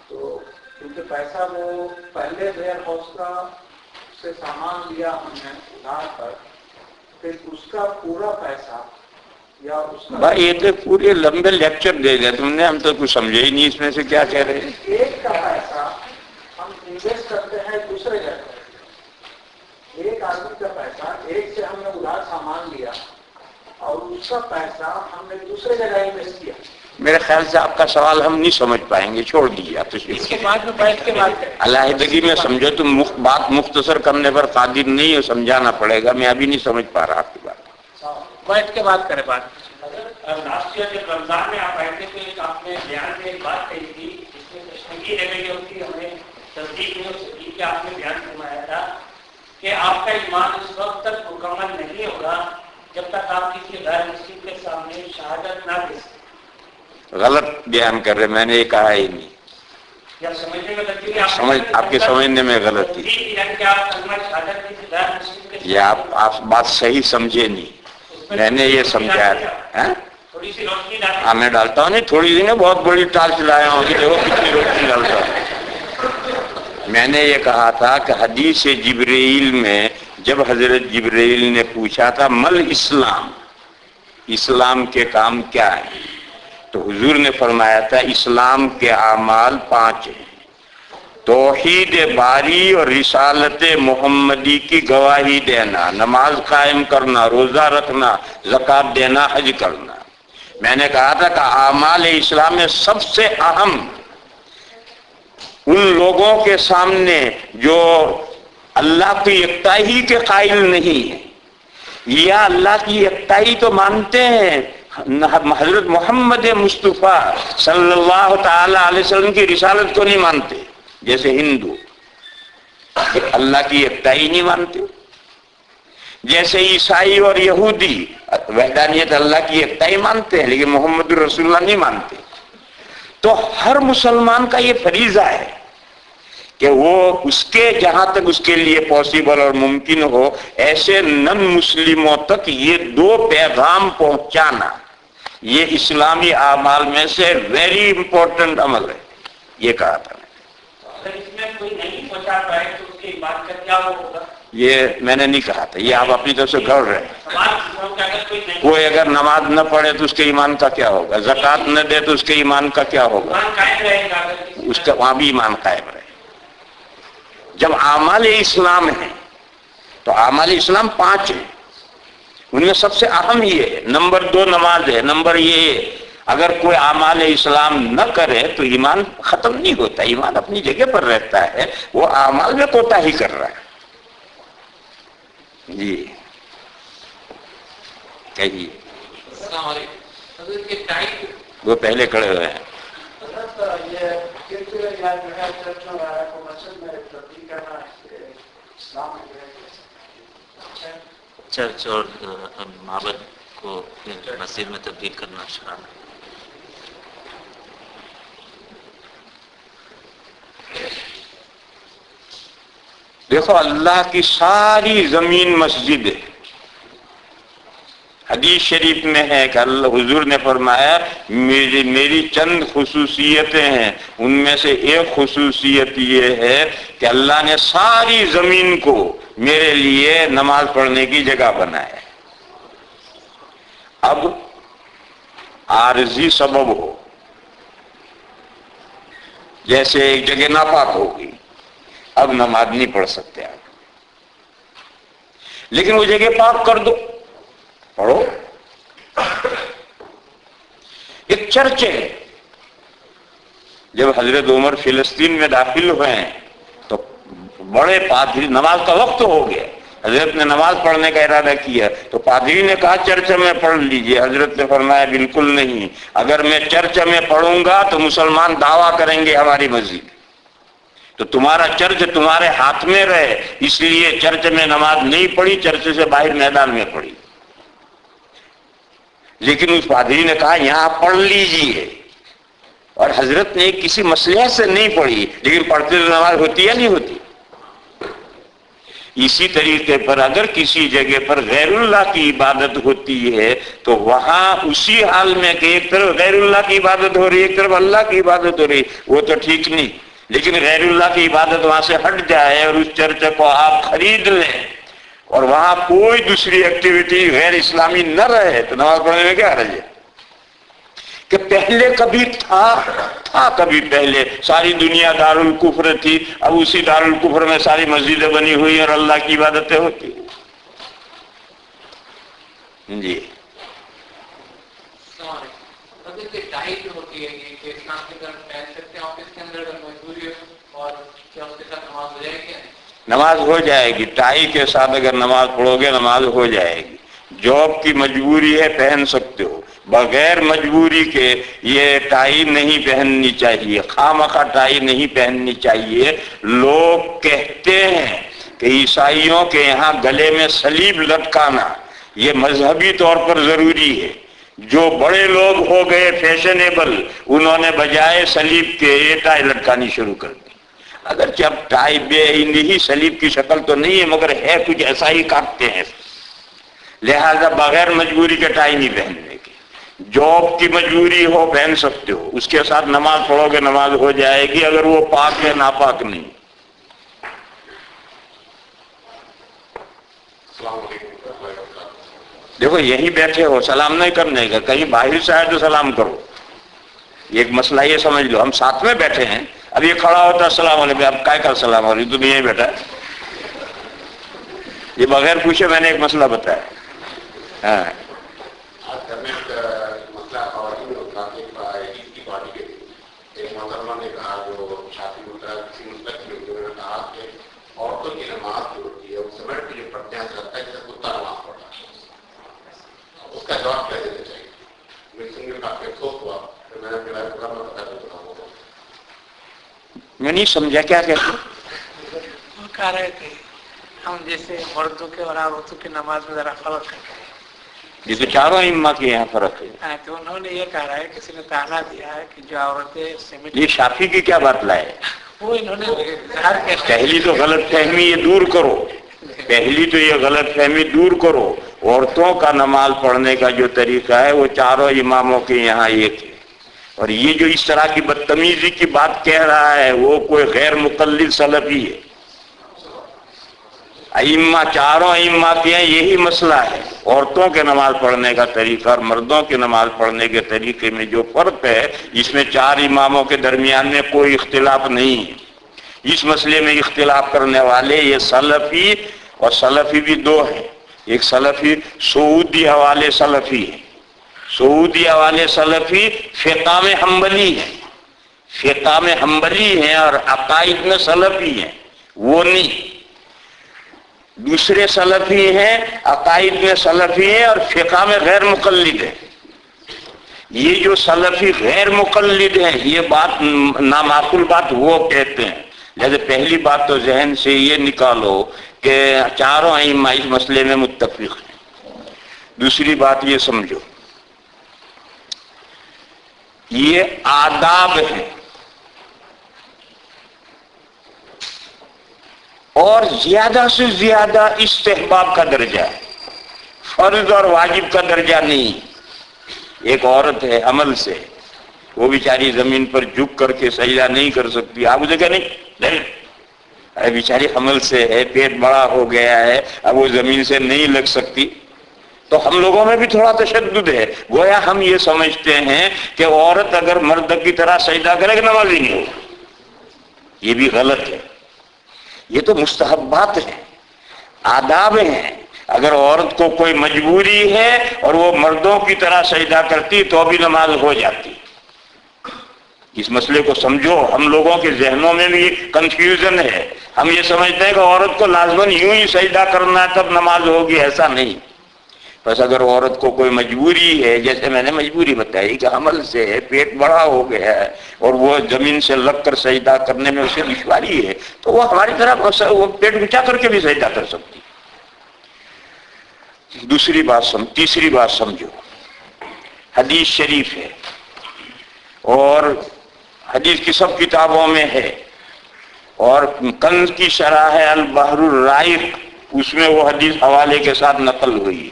تو کیونکہ پیسہ وہ پہلے ویئر ہاؤس کا سے سامان لیا ہم نے ادھار پر، پھر اس کا پورا پیسہ یا اس کا بھائی یہ تو پورے لمبے لیکچر دے گئے تم نے، ہم تو کچھ سمجھے ہی نہیں اس میں سے کیا کہہ رہے ہیں. ایک کا پیسہ ہم انویسٹ کرتے ہیں دوسرے جگہ. ایک آدمی کا پیسہ، ایک سے ہم نے ادھار سامان لیا اور اس کا پیسہ ہم نے دوسرے جگہ انویسٹ کیا. میرے خیال سے آپ کا سوال ہم نہیں سمجھ پائیں گے، چھوڑ دیجیے آپ اس کے بعد میں بیٹھ کے بات کریں. علیحدگی میں سمجھو تو بات مختصر کرنے پر قادر نہیں ہو، سمجھانا پڑے گا. میں ابھی نہیں سمجھ پا رہا آپ کی بات. بیٹھ کے بات کریں. بات لاسٹ ایئر جب رمضان میں آپ آئے تھے تو ایک آپ نے بیان میں ایک بات کہی تھی جس میں تشنگی ہے کہ اس کی ہمیں تصدیق نہیں ہو سکی کہ آپ نے بیان فرمایا تھا کہ آپ کا ایمان اس وقت تک مکمل نہیں ہوگا جب تک آپ کسی غیر مسلم کے سامنے شہادت نہ دے سکیں. غلط بیان کر رہے، میں نے یہ کہا ہی نہیں. یا سمجھنے میں غلطی آپ کے سمجھنے میں غلطی، یعنی کہ آپ کلمہ شہادت کسی غیر مسلم کے یہ آپ بات صحیح سمجھے نہیں. میں نے یہ سمجھایا تھا. تھوڑی سی روشنی ڈالیں. ہاں میں ڈالتا ہوں، نہیں تھوڑی سی نہیں، بہت بڑی ٹارچ لایا ہوں کہ دیکھو کتنی روشنی ڈالتا ہوں. میں نے یہ کہا تھا کہ حدیث جبرائیل میں جب حضرت جبرائیل نے پوچھا تھا مل اسلام، اسلام کے کام کیا ہیں، تو حضور نے فرمایا تھا اسلام کے اعمال 5 ہیں: توحید باری اور رسالت محمدی کی گواہی دینا، نماز قائم کرنا، روزہ رکھنا، زکوٰۃ دینا، حج کرنا. میں نے کہا تھا کہ اعمال اسلام میں سب سے اہم ان لوگوں کے سامنے جو اللہ کی یکتائی کے قائل نہیں ہیں یا اللہ کی یکتائی تو مانتے ہیں، حضرت محمد مصطفیٰ صلی اللہ تعالی علیہ وسلم کی رسالت کو نہیں مانتے. جیسے ہندو اللہ کی یکتائی نہیں مانتے، جیسے عیسائی اور یہودی وحدانیت اللہ کی یکتائی مانتے ہیں لیکن محمد رسول اللہ نہیں مانتے. تو ہر مسلمان کا یہ فریضہ ہے کہ وہ اس کے جہاں تک اس کے لیے پاسبل اور ممکن ہو ایسے نن مسلموں تک یہ 2 پیغام پہنچانا، یہ اسلامی اعمال میں سے ویری امپورٹنٹ عمل ہے. یہ کہا تھا. اگر اس میں کوئی نہیں پہنچا پائے تو اس کی بات کا کیا ہوگا؟ یہ میں نے نہیں کہا تھا، یہ آپ اپنی طرف سے گڑھ رہے ہیں. کوئی اگر نماز نہ پڑھے تو اس کے ایمان کا کیا ہوگا، زکوٰۃ نہ دے تو اس کے ایمان کا کیا ہوگا، اس کا وہاں بھی ایمان قائم رہے. جب اعمال اسلام ہیں تو اعمال اسلام 5 ہیں، ان میں سب سے اہم یہ ہے. نمبر 2 نماز ہے. نمبر یہ ہے اگر کوئی اعمال اسلام نہ کرے تو ایمان ختم نہیں ہوتا، ایمان اپنی جگہ پر رہتا ہے، وہ اعمال میں کوتاہی کر رہا ہے. جی کہیے. السلام علیکم. حضرت کے ٹائم وہ پہلے کھڑے ہوئے ہیں. چرچ اور معبد کو مسجد میں تبدیل کرنا شراب. دیکھو اللہ کی ساری زمین مسجد ہے. حدیث شریف میں ہے کہ اللہ حضور نے فرمایا میری چند خصوصیتیں ہیں، ان میں سے ایک خصوصیت یہ ہے کہ اللہ نے ساری زمین کو میرے لیے نماز پڑھنے کی جگہ بنایا. اب عارضی سبب ہو، جیسے ایک جگہ ناپاک ہوگی، اب نماز نہیں پڑھ سکتے آپ، لیکن وہ جگہ پاک کر دو، پڑھو. ایک چرچ ہے، جب حضرت عمر فلسطین میں داخل ہوئے ہیں تو بڑے پادری، نماز کا وقت ہو گیا، حضرت نے نماز پڑھنے کا ارادہ کیا تو پادری نے کہا چرچ میں پڑھ لیجئے. حضرت نے فرمایا بالکل نہیں، اگر میں چرچ میں پڑھوں گا تو مسلمان دعویٰ کریں گے ہماری مسجد، تو تمہارا چرچ تمہارے ہاتھ میں رہے، اس لیے چرچ میں نماز نہیں پڑھی، چرچ سے باہر میدان میں پڑھی. لیکن اس پادری نے کہا یہاں پڑھ لیجئے، اور حضرت نے کسی مسئلے سے نہیں پڑھی، لیکن پڑھتے تو نماز ہوتی ہے نہیں ہوتی. اسی طریقے پر اگر کسی جگہ پر غیر اللہ کی عبادت ہوتی ہے تو وہاں اسی حال میں کہ ایک طرف غیر اللہ کی عبادت ہو رہی ہے، ایک طرف اللہ کی عبادت ہو رہی، وہ تو ٹھیک نہیں. لیکن غیر اللہ کی عبادت وہاں سے ہٹ جائے اور اس چرچ کو آپ خرید لیں اور وہاں کوئی دوسری ایکٹیویٹی غیر اسلامی نہ رہے تو نماز پڑھنے میں کیا حرج ہے؟ کہ پہلے کبھی تھا کبھی پہلے ساری دنیا دارالکفر تھی، اب اسی دارالکفر میں ساری مسجدیں بنی ہوئی اور اللہ کی عبادتیں ہوتی. جی مطلب کہ ٹائی جو ہوتی ہے یہ کہ اسلام کے اندر پہن سکتے ہیں آفس کے اندر اگر مجبوری ہو، اور کیا اس کے ساتھ نماز ہو جائے گی؟ نماز ہو جائے گی، ٹائی کے ساتھ اگر نماز پڑھو گے نماز ہو جائے گی. جاب کی مجبوری ہے پہن سکتے ہو، بغیر مجبوری کے یہ ٹائی نہیں پہننی چاہیے، خواہ ٹائی نہیں پہننی چاہیے. لوگ کہتے ہیں کہ عیسائیوں کے یہاں گلے میں صلیب لٹکانا یہ مذہبی طور پر ضروری ہے. جو بڑے لوگ ہو گئے فیشنیبل، انہوں نے بجائے صلیب کے یہ ٹائی لٹکانی شروع کر دی. اگرچہ اب ٹائی بے ہی صلیب کی شکل تو نہیں ہے، مگر ہے کچھ ایسا ہی کاٹتے ہیں، لہذا بغیر مجبوری کے ٹائی نہیں پہننے کی. جاب کی مجبوری ہو پہن سکتے ہو، اس کے ساتھ نماز پڑھو گے نماز ہو جائے گی، اگر وہ پاک ہے ناپاک نہیں. دیکھو یہیں بیٹھے ہو سلام نہیں کرنے کا، کہیں باہر سے آئے تو سلام کرو. ایک مسئلہ یہ سمجھ لو، ہم ساتھ میں بیٹھے ہیں، اب یہ کھڑا ہوتا السلام علیکم، اب کیا کر سلام علیکم، تو یہیں بیٹھا ہے. یہ بغیر پوچھے میں نے ایک مسئلہ بتایا. ہاں آج گھر میں مسئلہ خواتین ہوتا ہے عید کی پارٹی کے دن ایک محترمہ نے کہا جو شادی ہوتا ہے کسی مسئلہ کی ہوتی ہے، انہوں نے کہا کہ عورتوں کی نماز جو ہوتی ہے وہ سمیٹ کے جو پڑھتے ہیں لگتا ہے جیسے کتا نماز پڑھتا ہے. اس کا جواب کیا دینا چاہیے؟ میری سن کے کافی افسوس ہوا، پھر میں نے اپنے بھائی کو کہا میں بتا دیتا ہوں. میں نہیں سمجھا کیا کہتے. وہ کہہ رہے تھے ہم جیسے مردوں کے اور عورتوں کی نماز میں ذرا فرق کرتے ہیں. یہ تو چاروں ائمہ کے یہاں فرق ہے. تو انہوں نے یہ کہا ہے، کسی نے تانا دیا ہے کہ جو عورتیں سمٹ، یہ شافی کی کیا بات لائے؟ وہ انہوں نے ظاہر کیا. پہلی تو غلط فہمی یہ دور کرو، پہلی تو یہ غلط فہمی دور کرو. عورتوں کا نماز پڑھنے کا جو طریقہ ہے وہ چاروں اماموں کے یہاں ایک ہے. اور یہ جو اس طرح کی بدتمیزی کی بات کہہ رہا ہے وہ کوئی غیر مقلد سلفی ہے. ائمہ چاروں ائمہ کے یہی مسئلہ ہے. عورتوں کے نماز پڑھنے کا طریقہ اور مردوں کے نماز پڑھنے کے طریقے میں جو فرق ہے اس میں چار اماموں کے درمیان میں کوئی اختلاف نہیں ہے. اس مسئلے میں اختلاف کرنے والے یہ سلفی، اور سلفی بھی دو ہیں. ایک سلفی سعودی حوالے سلفی ہے، سعودی حوالے سلفی فقہ میں حنبلی ہے، فقہ میں حنبلی ہیں اور عقائد میں سلفی ہیں، وہ نہیں. دوسرے سلفی ہیں عقائد میں سلفی ہیں اور فقہ میں غیر مقلد ہیں. یہ جو سلفی غیر مقلد ہیں یہ بات نامعقول بات وہ کہتے ہیں. لہذا پہلی بات تو ذہن سے یہ نکالو کہ چاروں ائمہ اس مسئلے میں متفق ہیں. دوسری بات یہ سمجھو، یہ آداب ہیں اور زیادہ سے زیادہ استحباب کا درجہ ہے، فرض اور واجب کا درجہ نہیں. ایک عورت ہے عمل سے، وہ بیچاری زمین پر جھک کر کے سجدہ نہیں کر سکتی، آپ اسے کہیں نہیں، ارے بیچاری عمل سے ہے، پیٹ بڑا ہو گیا ہے، اب وہ زمین سے نہیں لگ سکتی. تو ہم لوگوں میں بھی تھوڑا تشدد ہے، گویا ہم یہ سمجھتے ہیں کہ عورت اگر مرد کی طرح سجدہ کرے کہ نماز ہی نہیں ہو. یہ بھی غلط ہے. یہ تو مستحبات ہیں، آداب ہیں. اگر عورت کو کوئی مجبوری ہے اور وہ مردوں کی طرح سجدہ کرتی تو بھی نماز ہو جاتی. اس مسئلے کو سمجھو. ہم لوگوں کے ذہنوں میں بھی کنفیوژن ہے. ہم یہ سمجھتے ہیں کہ عورت کو لازماً یوں ہی سجدہ کرنا ہے تب نماز ہوگی، ایسا نہیں. بس اگر عورت کو کوئی مجبوری ہے، جیسے میں نے مجبوری بتائی کہ حمل سے ہے، پیٹ بڑا ہو گیا ہے اور وہ زمین سے لگ کر سجدہ کرنے میں اسے دشواری ہے، تو وہ ہماری طرح وہ پیٹ اونچا کر کے بھی سجدہ کر سکتی. تیسری بات سمجھو، حدیث شریف ہے اور حدیث کی سب کتابوں میں ہے، اور کنز کی شرح ہے البحر الرائق، اس میں وہ حدیث حوالے کے ساتھ نقل ہوئی.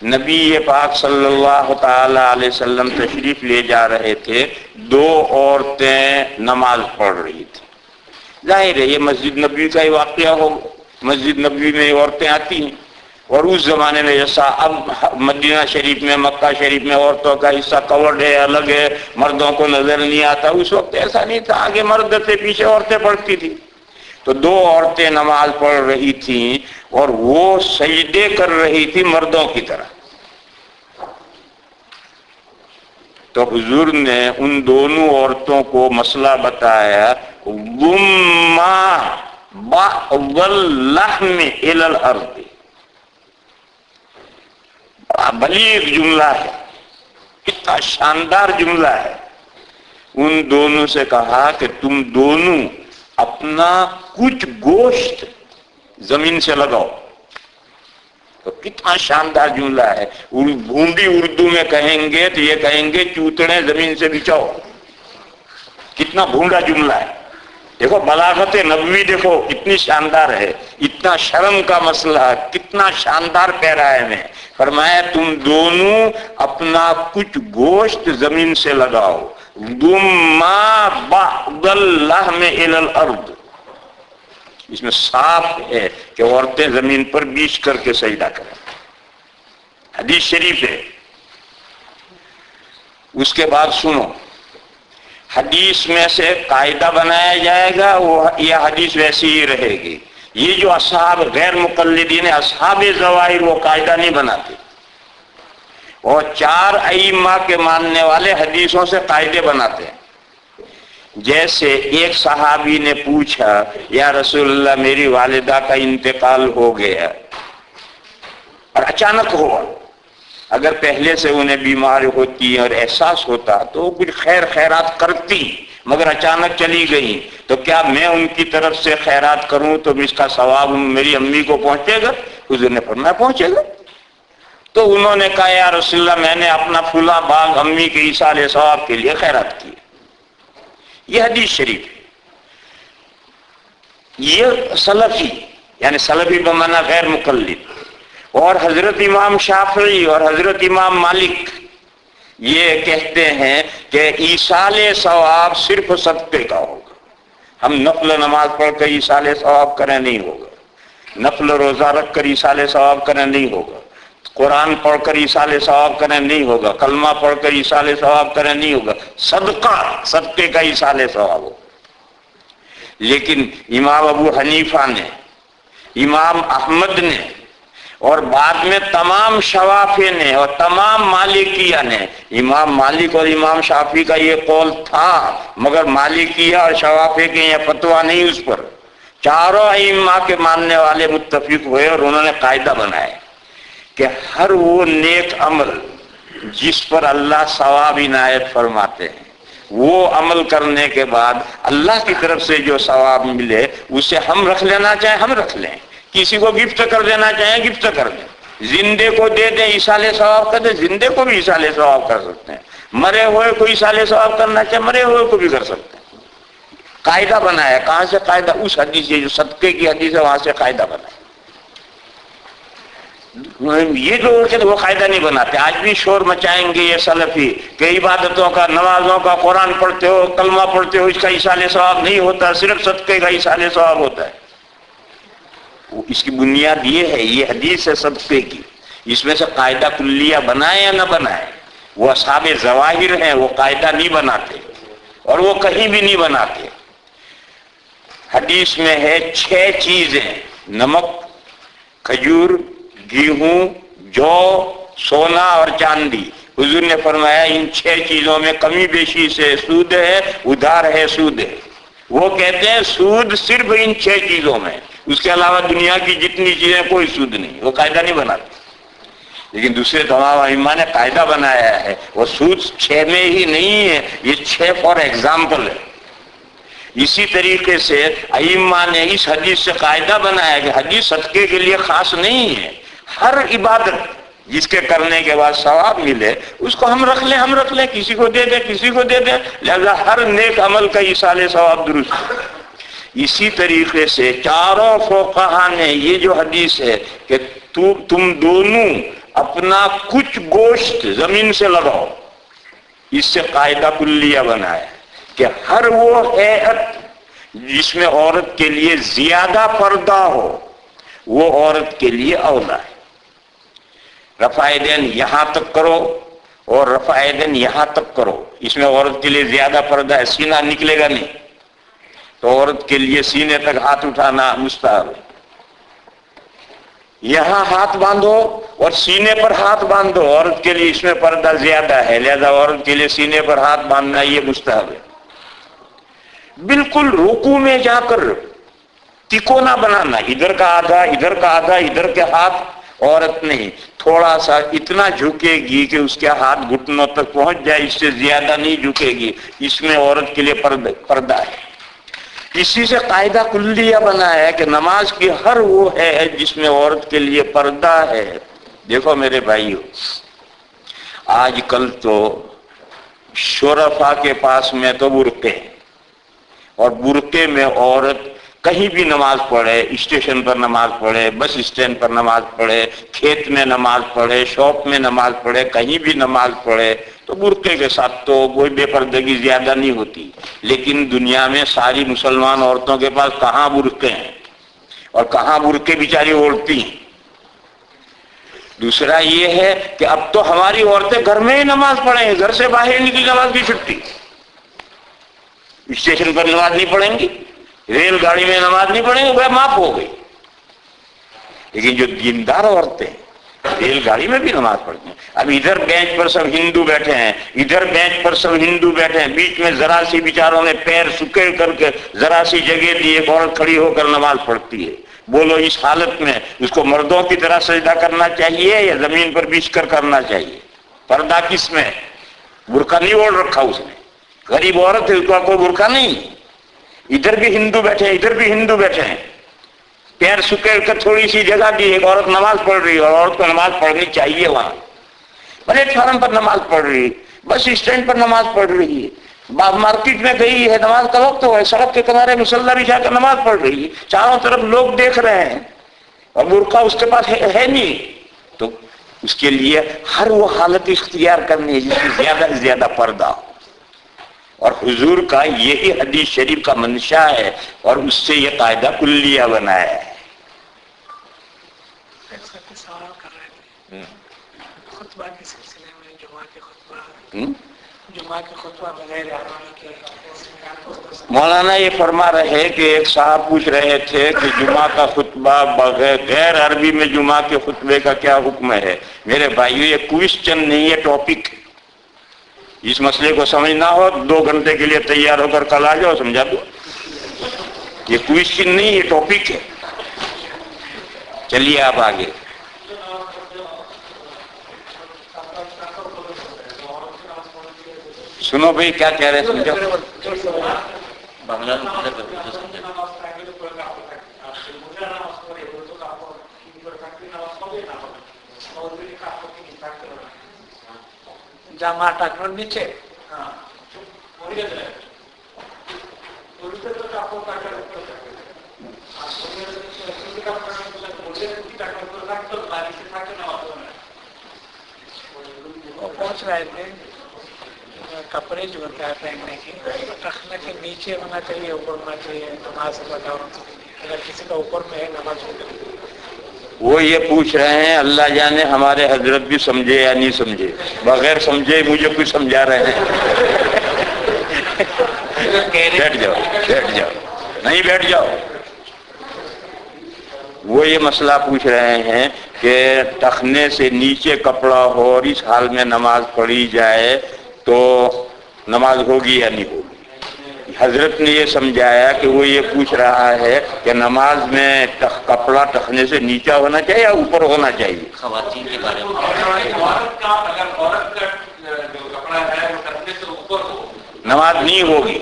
نبی پاک صلی اللہ تعالی علیہ وسلم تشریف لے جا رہے تھے، دو عورتیں نماز پڑھ رہی تھیں. ظاہر ہے یہ مسجد نبوی کا ہی واقعہ ہو، مسجد نبوی میں عورتیں آتی ہیں، اور اس زمانے میں جیسا اب مدینہ شریف میں مکہ شریف میں عورتوں کا حصہ کورڈ ہے، الگ ہے، مردوں کو نظر نہیں آتا، اس وقت ایسا نہیں تھا. آگے مرد تھے، پیچھے عورتیں پڑھتی تھی. تو دو عورتیں نماز پڑھ رہی تھیں اور وہ سجدے کر رہی تھی مردوں کی طرح. تو حضور نے ان دونوں عورتوں کو مسئلہ بتایا، ضُمَّا بَعْضَ اللَّحْمِ إِلَى الْأَرْضِ. بلیغ جملہ ہے، کتنا شاندار جملہ ہے. ان دونوں سے کہا کہ تم دونوں اپنا کچھ گوشت زمین سے لگاؤ. تو کتنا شاندار جملہ ہے. بھونڈی اردو میں کہیں گے تو یہ کہیں گے چوتڑے زمین سے بچاؤ. کتنا بھونڈا جملہ ہے. دیکھو بلاغت نبوی دیکھو کتنی شاندار ہے. اتنا شرم کا مسئلہ کتنا شاندار پیرائے میں فرمایا تم دونوں اپنا کچھ گوشت زمین سے لگاؤ. ضُمَّا بَعْضَ اللَّحْمِ إِلَى الْأَرْضِ. اس میں صاف ہے کہ عورتیں زمین پر بیچ کر کے سجدہ کریں. حدیث شریف ہے. اس کے بعد سنو، حدیث میں سے قاعدہ بنایا جائے گا، وہ یہ حدیث ویسی ہی رہے گی. یہ جو اصحاب غیر مقلدین اصحاب ظواہر وہ قاعدہ نہیں بناتے، اور 4 ائمہ کے ماننے والے حدیثوں سے قاعدے بناتے ہیں. جیسے ایک صحابی نے پوچھا یا رسول اللہ میری والدہ کا انتقال ہو گیا اور اچانک ہوا. اگر پہلے سے انہیں بیمار ہوتی اور احساس ہوتا تو کچھ خیر خیرات کرتی، مگر اچانک چلی گئی، تو کیا میں ان کی طرف سے خیرات کروں تو اس کا ثواب میری امی کو پہنچے گا؟ حضور نے فرمایا پہنچے گا. تو انہوں نے کہا یا رسول اللہ میں نے اپنا فلاں باغ امی کے ایصال ثواب کے لیے خیرات کی. یہ حدیث شریف ہے. یہ سلفی یعنی سلفی بمعنی غیر مقلد، اور حضرت امام شافعی اور حضرت امام مالک یہ کہتے ہیں کہ ایصال ثواب صرف صدقے کا ہوگا. ہم نفل نماز پڑھ کر ایصال ثواب کریں نہیں ہوگا، نفل روزہ رکھ کر ایصال ثواب کریں نہیں ہوگا، قرآن پڑھ کر ایصال ثواب کریں نہیں ہوگا، کلمہ پڑھ کر ایصال ثواب کریں نہیں ہوگا. صدقے کا ایصال ثواب ہوگا. لیکن امام ابو حنیفہ نے، امام احمد نے، اور بعد میں تمام شوافی نے اور تمام مالکیہ نے، امام مالک اور امام شافعی کا یہ قول تھا مگر مالکیہ اور شوافی کے یہ فتویٰ نہیں اس پر. چاروں ائمہ کے ماننے والے متفق ہوئے اور انہوں نے قاعدہ بنایا کہ ہر وہ نیک عمل جس پر اللہ ثواب عنایت فرماتے ہیں، وہ عمل کرنے کے بعد اللہ کی طرف سے جو ثواب ملے اسے ہم رکھ لینا چاہیں ہم رکھ لیں، کسی کو گفٹ کر دینا چاہیں گفٹ کر دیں، زندے کو دے دیں ایصال ثواب کر دیں، زندے کو بھی ایصال ثواب کر سکتے ہیں، مرے ہوئے کو ایصال ثواب کرنا چاہے مرے ہوئے کو بھی کر سکتے ہیں. قاعدہ بنایا. کہاں سے قاعدہ؟ اس حدیث جو صدقے کی حدیث ہے وہاں سے قاعدہ بنایا. یہ جو وہ قاعدہ نہیں بناتے. آج بھی شور مچائیں گے یہ سلفی کہ عبادتوں کا، نمازوں کا، قرآن پڑھتے ہو، کلمہ پڑھتے ہو، اس کا ایصال ثواب نہیں ہوتا، صرف صدقے کا ایصال ثواب ہوتا ہے. اس کی بنیاد یہ ہے، یہ حدیث ہے صدقے کی. اس میں سے قاعدہ کلیہ بنائے یا نہ بنائے، وہ اصحاب ظواہر ہیں، وہ قاعدہ نہیں بناتے اور وہ کہیں بھی نہیں بناتے. حدیث میں ہے 6 چیزیں: نمک، کھجور، گیہوں، جو، سونا اور چاندی. حضور نے فرمایا ان 6 چیزوں میں کمی بیشی سے سود ہے، ادھار ہے، سود ہے. وہ کہتے ہیں سود صرف ان 6 چیزوں میں، اس کے علاوہ دنیا کی جتنی چیزیں کوئی سود نہیں. وہ قاعدہ نہیں بناتے. لیکن دوسرے تمام ائمہ نے قاعدہ بنایا ہے. وہ سود 6 میں ہی نہیں ہے، یہ 6 فار ایگزامپل ہے. اسی طریقے سے ائمہ نے اس حدیث سے قاعدہ بنایا کہ حدیث صدقے کے لیے خاص نہیں ہے. ہر عبادت جس کے کرنے کے بعد ثواب ملے اس کو ہم رکھ لیں، کسی کو دے دیں. لہذا ہر نیک عمل کا ایصال ثواب درست ہے. اسی طریقے سے چاروں فقہا نے یہ جو حدیث ہے کہ تم دونوں اپنا کچھ گوشت زمین سے لگاؤ، اس سے قاعدہ کلیہ بنایا کہ ہر وہ ہیئت جس میں عورت کے لیے زیادہ پردہ ہو وہ عورت کے لیے اولا ہے. رفع دین یہاں تک کرو اور رفع دین یہاں تک کرو، اس میں عورت کے لیے زیادہ پردہ ہے. سینہ نکلے گا نہیں تو عورت کے لیے سینے تک ہاتھ اٹھانا مستحب ہے. یہاں ہاتھ باندھو اور سینے پر ہاتھ باندھ دو، عورت کے لیے اس میں پردہ زیادہ ہے، لہذا عورت کے لیے سینے پر ہاتھ باندھنا یہ مستحب ہے۔ بالکل رکوع میں جا کر تکونا بنانا، ادھر کا آدھا ادھر کا آدھا، ردر کے ہاتھ، عورت نہیں، تھوڑا سا اتنا جھکے گی کہ اس کے ہاتھ گھٹنوں تک پہنچ جائے، اس سے زیادہ نہیں جھکے گی، اس میں عورت کے لیے پردہ ہے۔ اسی سے قاعدہ کلیہ بنا ہے کہ نماز کی ہر وہ ہے جس میں عورت کے لیے پردہ ہے۔ دیکھو میرے بھائیو، آج کل تو شرفا کے پاس میں تو برقعے ہیں، اور برقعے میں عورت کہیں بھی نماز پڑھے، اسٹیشن پر نماز پڑھے، بس اسٹینڈ پر نماز پڑھے، کھیت میں نماز پڑھے، شاپ میں نماز پڑھے، کہیں بھی نماز پڑھے تو برقعے کے ساتھ تو کوئی بے پردگی زیادہ نہیں ہوتی۔ لیکن دنیا میں ساری مسلمان عورتوں کے پاس کہاں برقعے ہیں اور کہاں برقعے بیچاری اوڑھتی ہیں۔ دوسرا یہ ہے کہ اب تو ہماری عورتیں گھر میں ہی نماز پڑھیں، گھر سے باہر نکلی نماز کی چھٹی، اسٹیشن پر نماز نہیں پڑھیں گی، ریل گاڑی میں نماز نہیں پڑھیں گے، وہ معاف ہو گئی۔ لیکن جو دیندار عورتیں ریل گاڑی میں بھی نماز پڑھتی ہیں۔ اب ادھر بینچ پر سب ہندو بیٹھے ہیں، ادھر بینچ پر سب ہندو بیٹھے ہیں، بیچ میں ذرا سی بیچاروں نے پیر سکیڑ کر کے ذرا سی جگہ دی، ایک عورت کھڑی ہو کر نماز پڑھتی ہے۔ بولو اس حالت میں اس کو مردوں کی طرح سجدہ کرنا چاہیے یا زمین پر بچھ کر کرنا چاہیے؟ پردہ کس میں؟ برقع نہیں اوڑھ رکھا اس نے، غریب عورت ہے، اس کا کوئی برقع نہیں۔ ادھر بھی ہندو بیٹھے ہیں، ادھر بھی ہندو بیٹھے ہیں، پیر سکیڑ کر تھوڑی سی جگہ دی، ایک عورت نماز پڑھ رہی ہے، اور عورت کو نماز پڑھنی چاہیے، وہاں پلیٹ فارم پر نماز پڑھ رہی ہے، بس اسٹینڈ پر نماز پڑھ رہی ہے، مارکیٹ میں گئی ہے، نماز کا وقت ہوا ہے، سڑک کے کنارے مصلی بچھا کر نماز پڑھ رہی ہے، چاروں طرف لوگ دیکھ رہے ہیں اور برقع اس کے پاس ہے نہیں، تو اس کے لیے ہر وہ حالت اختیار کرنی ہے جس میں زیادہ سے زیادہ پردہ ہو۔ اور حضور کا یہی حدیث شریف کا منشا ہے اور اس سے یہ قاعدہ کلیہ بنایا ہے۔ سوال کر رہے تھے خطبہ کے سلسلے میں، جمعہ کے خطبہ بغیر عربی کے، مولانا یہ فرما رہے کہ ایک صاحب پوچھ رہے تھے کہ جمعہ کا خطبہ بغیر غیر عربی میں جمعہ کے خطبے کا کیا حکم ہے؟ میرے بھائیو یہ کوئسچن نہیں ہے، ٹاپک۔ اس مسئلے کو سمجھنا ہو 2 گھنٹے کے لیے تیار ہو کر کل آ جاؤ، سمجھا دو۔ یہ کوئسچن نہیں، یہ ٹاپک ہے۔ چلیے آپ آگے۔ سنو بھائی کیا کہہ رہے ہیں، سمجھو۔ بنگلہ میں مطلب ہے تو سمجھا۔ জামা টাকনোর নিচে وہ پہنچ رہے تھے، کپڑے جو ہوتا ہے پہننے کی رکھنے کے نیچے ہونا چاہیے، اوپر ہونا چاہیے، نماز بتاؤ اگر کسی کا اوپر میں ہے نماز ہو جائے۔ وہ یہ پوچھ رہے ہیں، اللہ جانے ہمارے حضرت بھی سمجھے یا نہیں سمجھے، بغیر سمجھے مجھے کچھ سمجھا رہے ہیں۔ بیٹھ جاؤ، بیٹھ جاؤ، نہیں بیٹھ جاؤ۔ وہ یہ مسئلہ پوچھ رہے ہیں کہ ٹخنے سے نیچے کپڑا ہو اور اس حال میں نماز پڑھی جائے تو نماز ہوگی یا نہیں ہوگی؟ حضرت نے یہ سمجھایا کہ وہ یہ پوچھ رہا ہے کہ نماز میں کپڑا ٹخنے سے نیچا ہونا چاہیے یا اوپر ہونا چاہیے؟ خواتین کے بارے میں عورت کا اگر عورت کا جو کپڑا ہے وہ ٹخنے سے اوپر ہو نماز نہیں ہوگی۔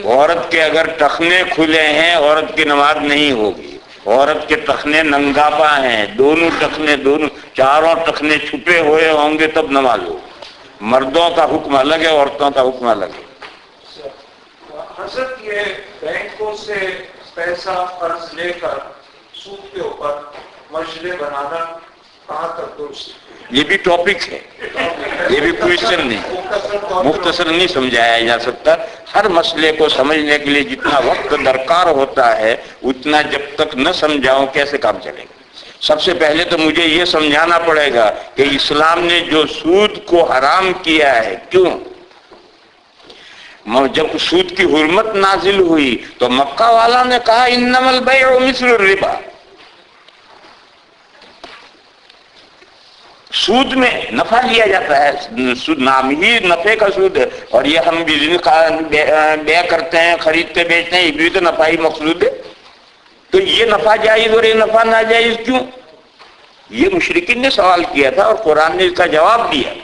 عورت کے اگر ٹخنے کھلے ہیں عورت کی نماز نہیں ہوگی۔ عورت کے ٹخنے ننگاپا ہیں، دونوں ٹخنے، دونوں چاروں ٹخنے چھپے ہوئے ہوں گے تب نماز ہوگی۔ مردوں کا حکم الگ ہے، عورتوں کا حکم الگ ہے۔ حضرت یہ بینکوں سے پیسہ قرض لے کر سود کے اوپر مشرے بنانا کہاں تک درست؟ یہ بھی ٹاپک ہے، یہ بھی کوئسچن نہیں، مختصر نہیں سمجھایا جا سکتا۔ ہر مسئلے کو سمجھنے کے لیے جتنا وقت درکار ہوتا ہے اتنا جب تک نہ سمجھاؤں کیسے کام چلے گا؟ سب سے پہلے تو مجھے یہ سمجھانا پڑے گا کہ اسلام نے جو سود کو حرام کیا ہے کیوں؟ جب سود کی حرمت نازل ہوئی تو مکہ والا نے کہا انما البیع مثل الربا، سود میں نفع لیا جاتا ہے، نام ہی نفع کا سود ہے، اور یہ ہم بزنس بیع کرتے ہیں، خریدتے بیچتے ہیں، یہ بھی تو نفع ہی مقصود ہے. تو یہ نفع جائز اور یہ نفع ناجائز کیوں؟ یہ مشرکین نے سوال کیا تھا اور قرآن نے اس کا جواب دیا.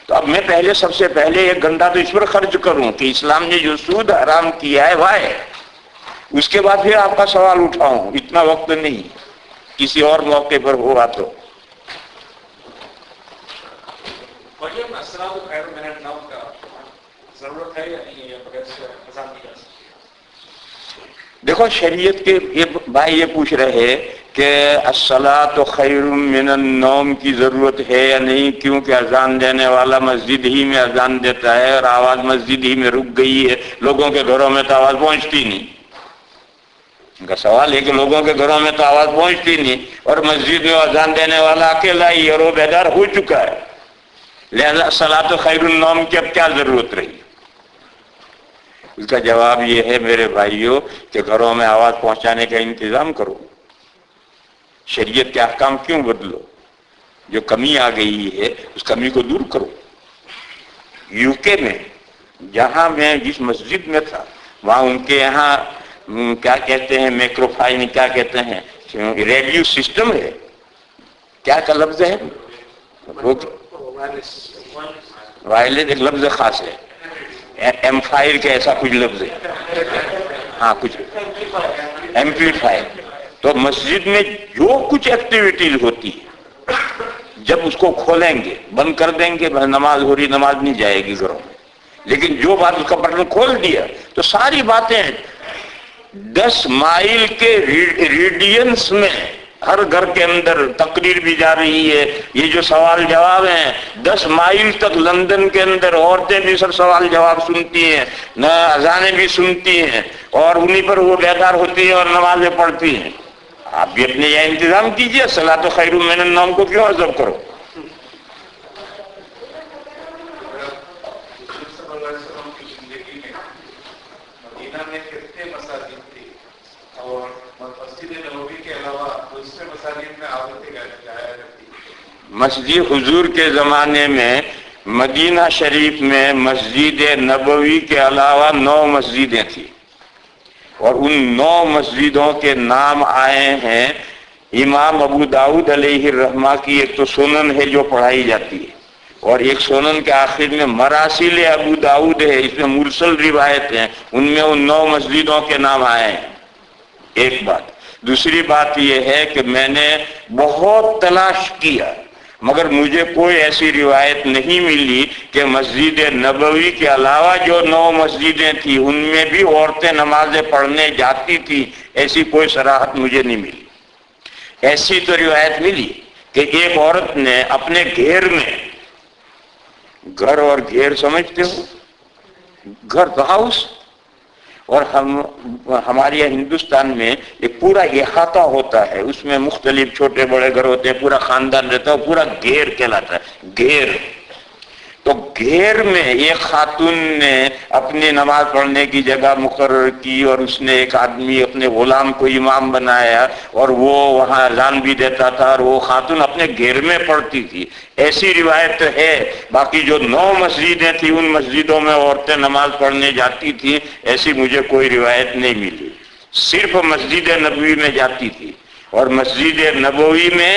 تو اب میں پہلے سب سے پہلے ایک گھنٹہ تو اس پر خرچ کروں کہ اسلام نے جو سود حرام کیا ہے وہ ہے، اس کے بعد پھر آپ کا سوال اٹھاؤں. اتنا وقت نہیں، کسی اور موقع پر ہوا تو. السلام خیر من النوم کا ضرورت ہے یا نہیں ہے بغیر سے اذان کی جا سکتی؟ دیکھو شریعت کے بھائی یہ پوچھ رہے کہ الصلاۃ خیر من النوم کی ضرورت ہے یا نہیں، کیونکہ اذان دینے والا مسجد ہی میں اذان دیتا ہے اور آواز مسجد ہی میں رک گئی ہے، لوگوں کے گھروں میں تو آواز پہنچتی نہیں. ان کا سوال ہے کہ لوگوں کے گھروں میں تو آواز پہنچتی نہیں اور مسجد میں اذان دینے والا اکیلا ہی اور وہ بیدار ہو چکا ہے، لہذا صلاۃ خیر النوم کی اب کیا ضرورت رہی؟ اس کا جواب یہ ہے میرے بھائیوں کہ گھروں میں آواز پہنچانے کا انتظام کرو. شریعت کے احکام کیوں بدلو؟ جو کمی آ گئی ہے اس کمی کو دور کرو. یو کے میں جہاں میں جس مسجد میں تھا وہاں ان کے یہاں کیا کہتے ہیں مائکروفون، کیا کہتے ہیں ریڈیو سسٹم ہے، کیا کا لفظ ہے وائلنس، ایک لفظ خاص ہے، ایمفائر کے ایسا کچھ لفظ ہے، ہاں کچھ ایمپلیفائر. تو مسجد میں جو کچھ ایکٹیویٹیز ہوتی ہے جب اس کو کھولیں گے بند کر دیں گے، نماز ہو رہی نماز نہیں جائے گی گھروں میں. لیکن جو بات اس کا بٹن کھول دیا تو ساری باتیں 10 مائل کے ریڈینس میں ہر گھر کے اندر تقریر بھی جا رہی ہے. یہ جو سوال جواب ہیں 10 مائل تک لندن کے اندر عورتیں بھی سب سوال جواب سنتی ہیں، نہ اذانیں بھی سنتی ہیں اور انہی پر وہ بیدار ہوتی ہیں اور نمازیں پڑھتی ہیں. آپ بھی اپنے یہ انتظام کیجئے، صلاۃ خیر من النوم کو کیوں عذاب کرو؟ مسجد حضور کے زمانے میں مدینہ شریف میں مسجد نبوی کے علاوہ 9 مسجدیں تھیں اور ان 9 مسجدوں کے نام آئے ہیں امام ابو داؤد علیہ الرحمہ کی. ایک تو سنن ہے جو پڑھائی جاتی ہے اور ایک سنن کے آخر میں مراسل ابو داؤد ہے، اس میں مرسل روایت ہیں، ان میں ان 9 مسجدوں کے نام آئے ہیں. ایک بات. دوسری بات یہ ہے کہ میں نے بہت تلاش کیا مگر مجھے کوئی ایسی روایت نہیں ملی کہ مسجد نبوی کے علاوہ جو 9 مسجدیں تھیں ان میں بھی عورتیں نمازیں پڑھنے جاتی تھی. ایسی کوئی صراحت مجھے نہیں ملی. ایسی تو روایت ملی کہ ایک عورت نے اپنے گھیر میں، گھر اور گھیر سمجھتے ہو، گھر تو ہاؤس، اور ہمارے یہاں ہندوستان میں ایک پورا احاطہ ہوتا ہے، اس میں مختلف چھوٹے بڑے گھر ہوتے ہیں، پورا خاندان رہتا ہے، پورا گھیر کہلاتا ہے گھیر. تو گھیر میں ایک خاتون نے اپنی نماز پڑھنے کی جگہ مقرر کی اور اس نے ایک آدمی اپنے غلام کو امام بنایا اور وہ وہاں اذان بھی دیتا تھا اور وہ خاتون اپنے گھیر میں پڑھتی تھی. ایسی روایت ہے. باقی جو 9 مسجدیں تھیں ان مسجدوں میں عورتیں نماز پڑھنے جاتی تھیں، ایسی مجھے کوئی روایت نہیں ملی. صرف مسجد نبوی میں جاتی تھی اور مسجد نبوی میں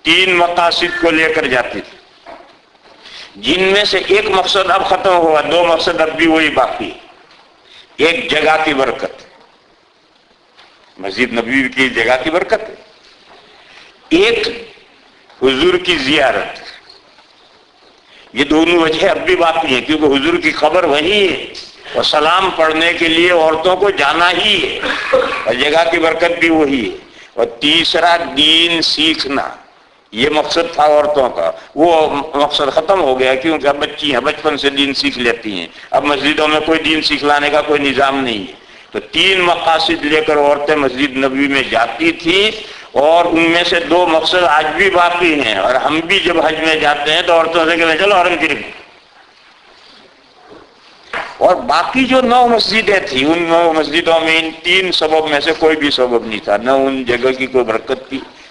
3 مقاصد کو لے کر جاتی تھی، جن میں سے ایک مقصد اب ختم ہوا، 2 مقصد اب بھی وہی باقی. ایک جگہ کی برکت، مسجد نبوی کی جگہ کی برکت ہے. ایک حضور کی زیارت. یہ دونوں وجہ اب بھی باقی ہیں کیونکہ حضور کی قبر وہی ہے اور سلام پڑھنے کے لیے عورتوں کو جانا ہی ہے اور جگہ کی برکت بھی وہی ہے. اور تیسرا دین سیکھنا، یہ مقصد تھا عورتوں کا، وہ مقصد ختم ہو گیا کیونکہ اب بچی ہیں بچپن سے دین سیکھ لیتی ہیں. اب مسجدوں میں کوئی دین سکھلانے کا کوئی نظام نہیں ہے. تو 3 مقاصد لے کر عورتیں مسجد نبوی میں جاتی تھیں اور ان میں سے 2 مقصد آج بھی باقی ہیں. اور ہم بھی جب حج میں جاتے ہیں تو عورتوں سے کہتے ہیں چلو حرم شریف. اور باقی جو 9 مسجدیں تھیں ان 9 مسجدوں میں ان 3 سبب میں سے کوئی بھی سبب نہیں تھا. نہ ان جگہ کی کوئی برکت تھی،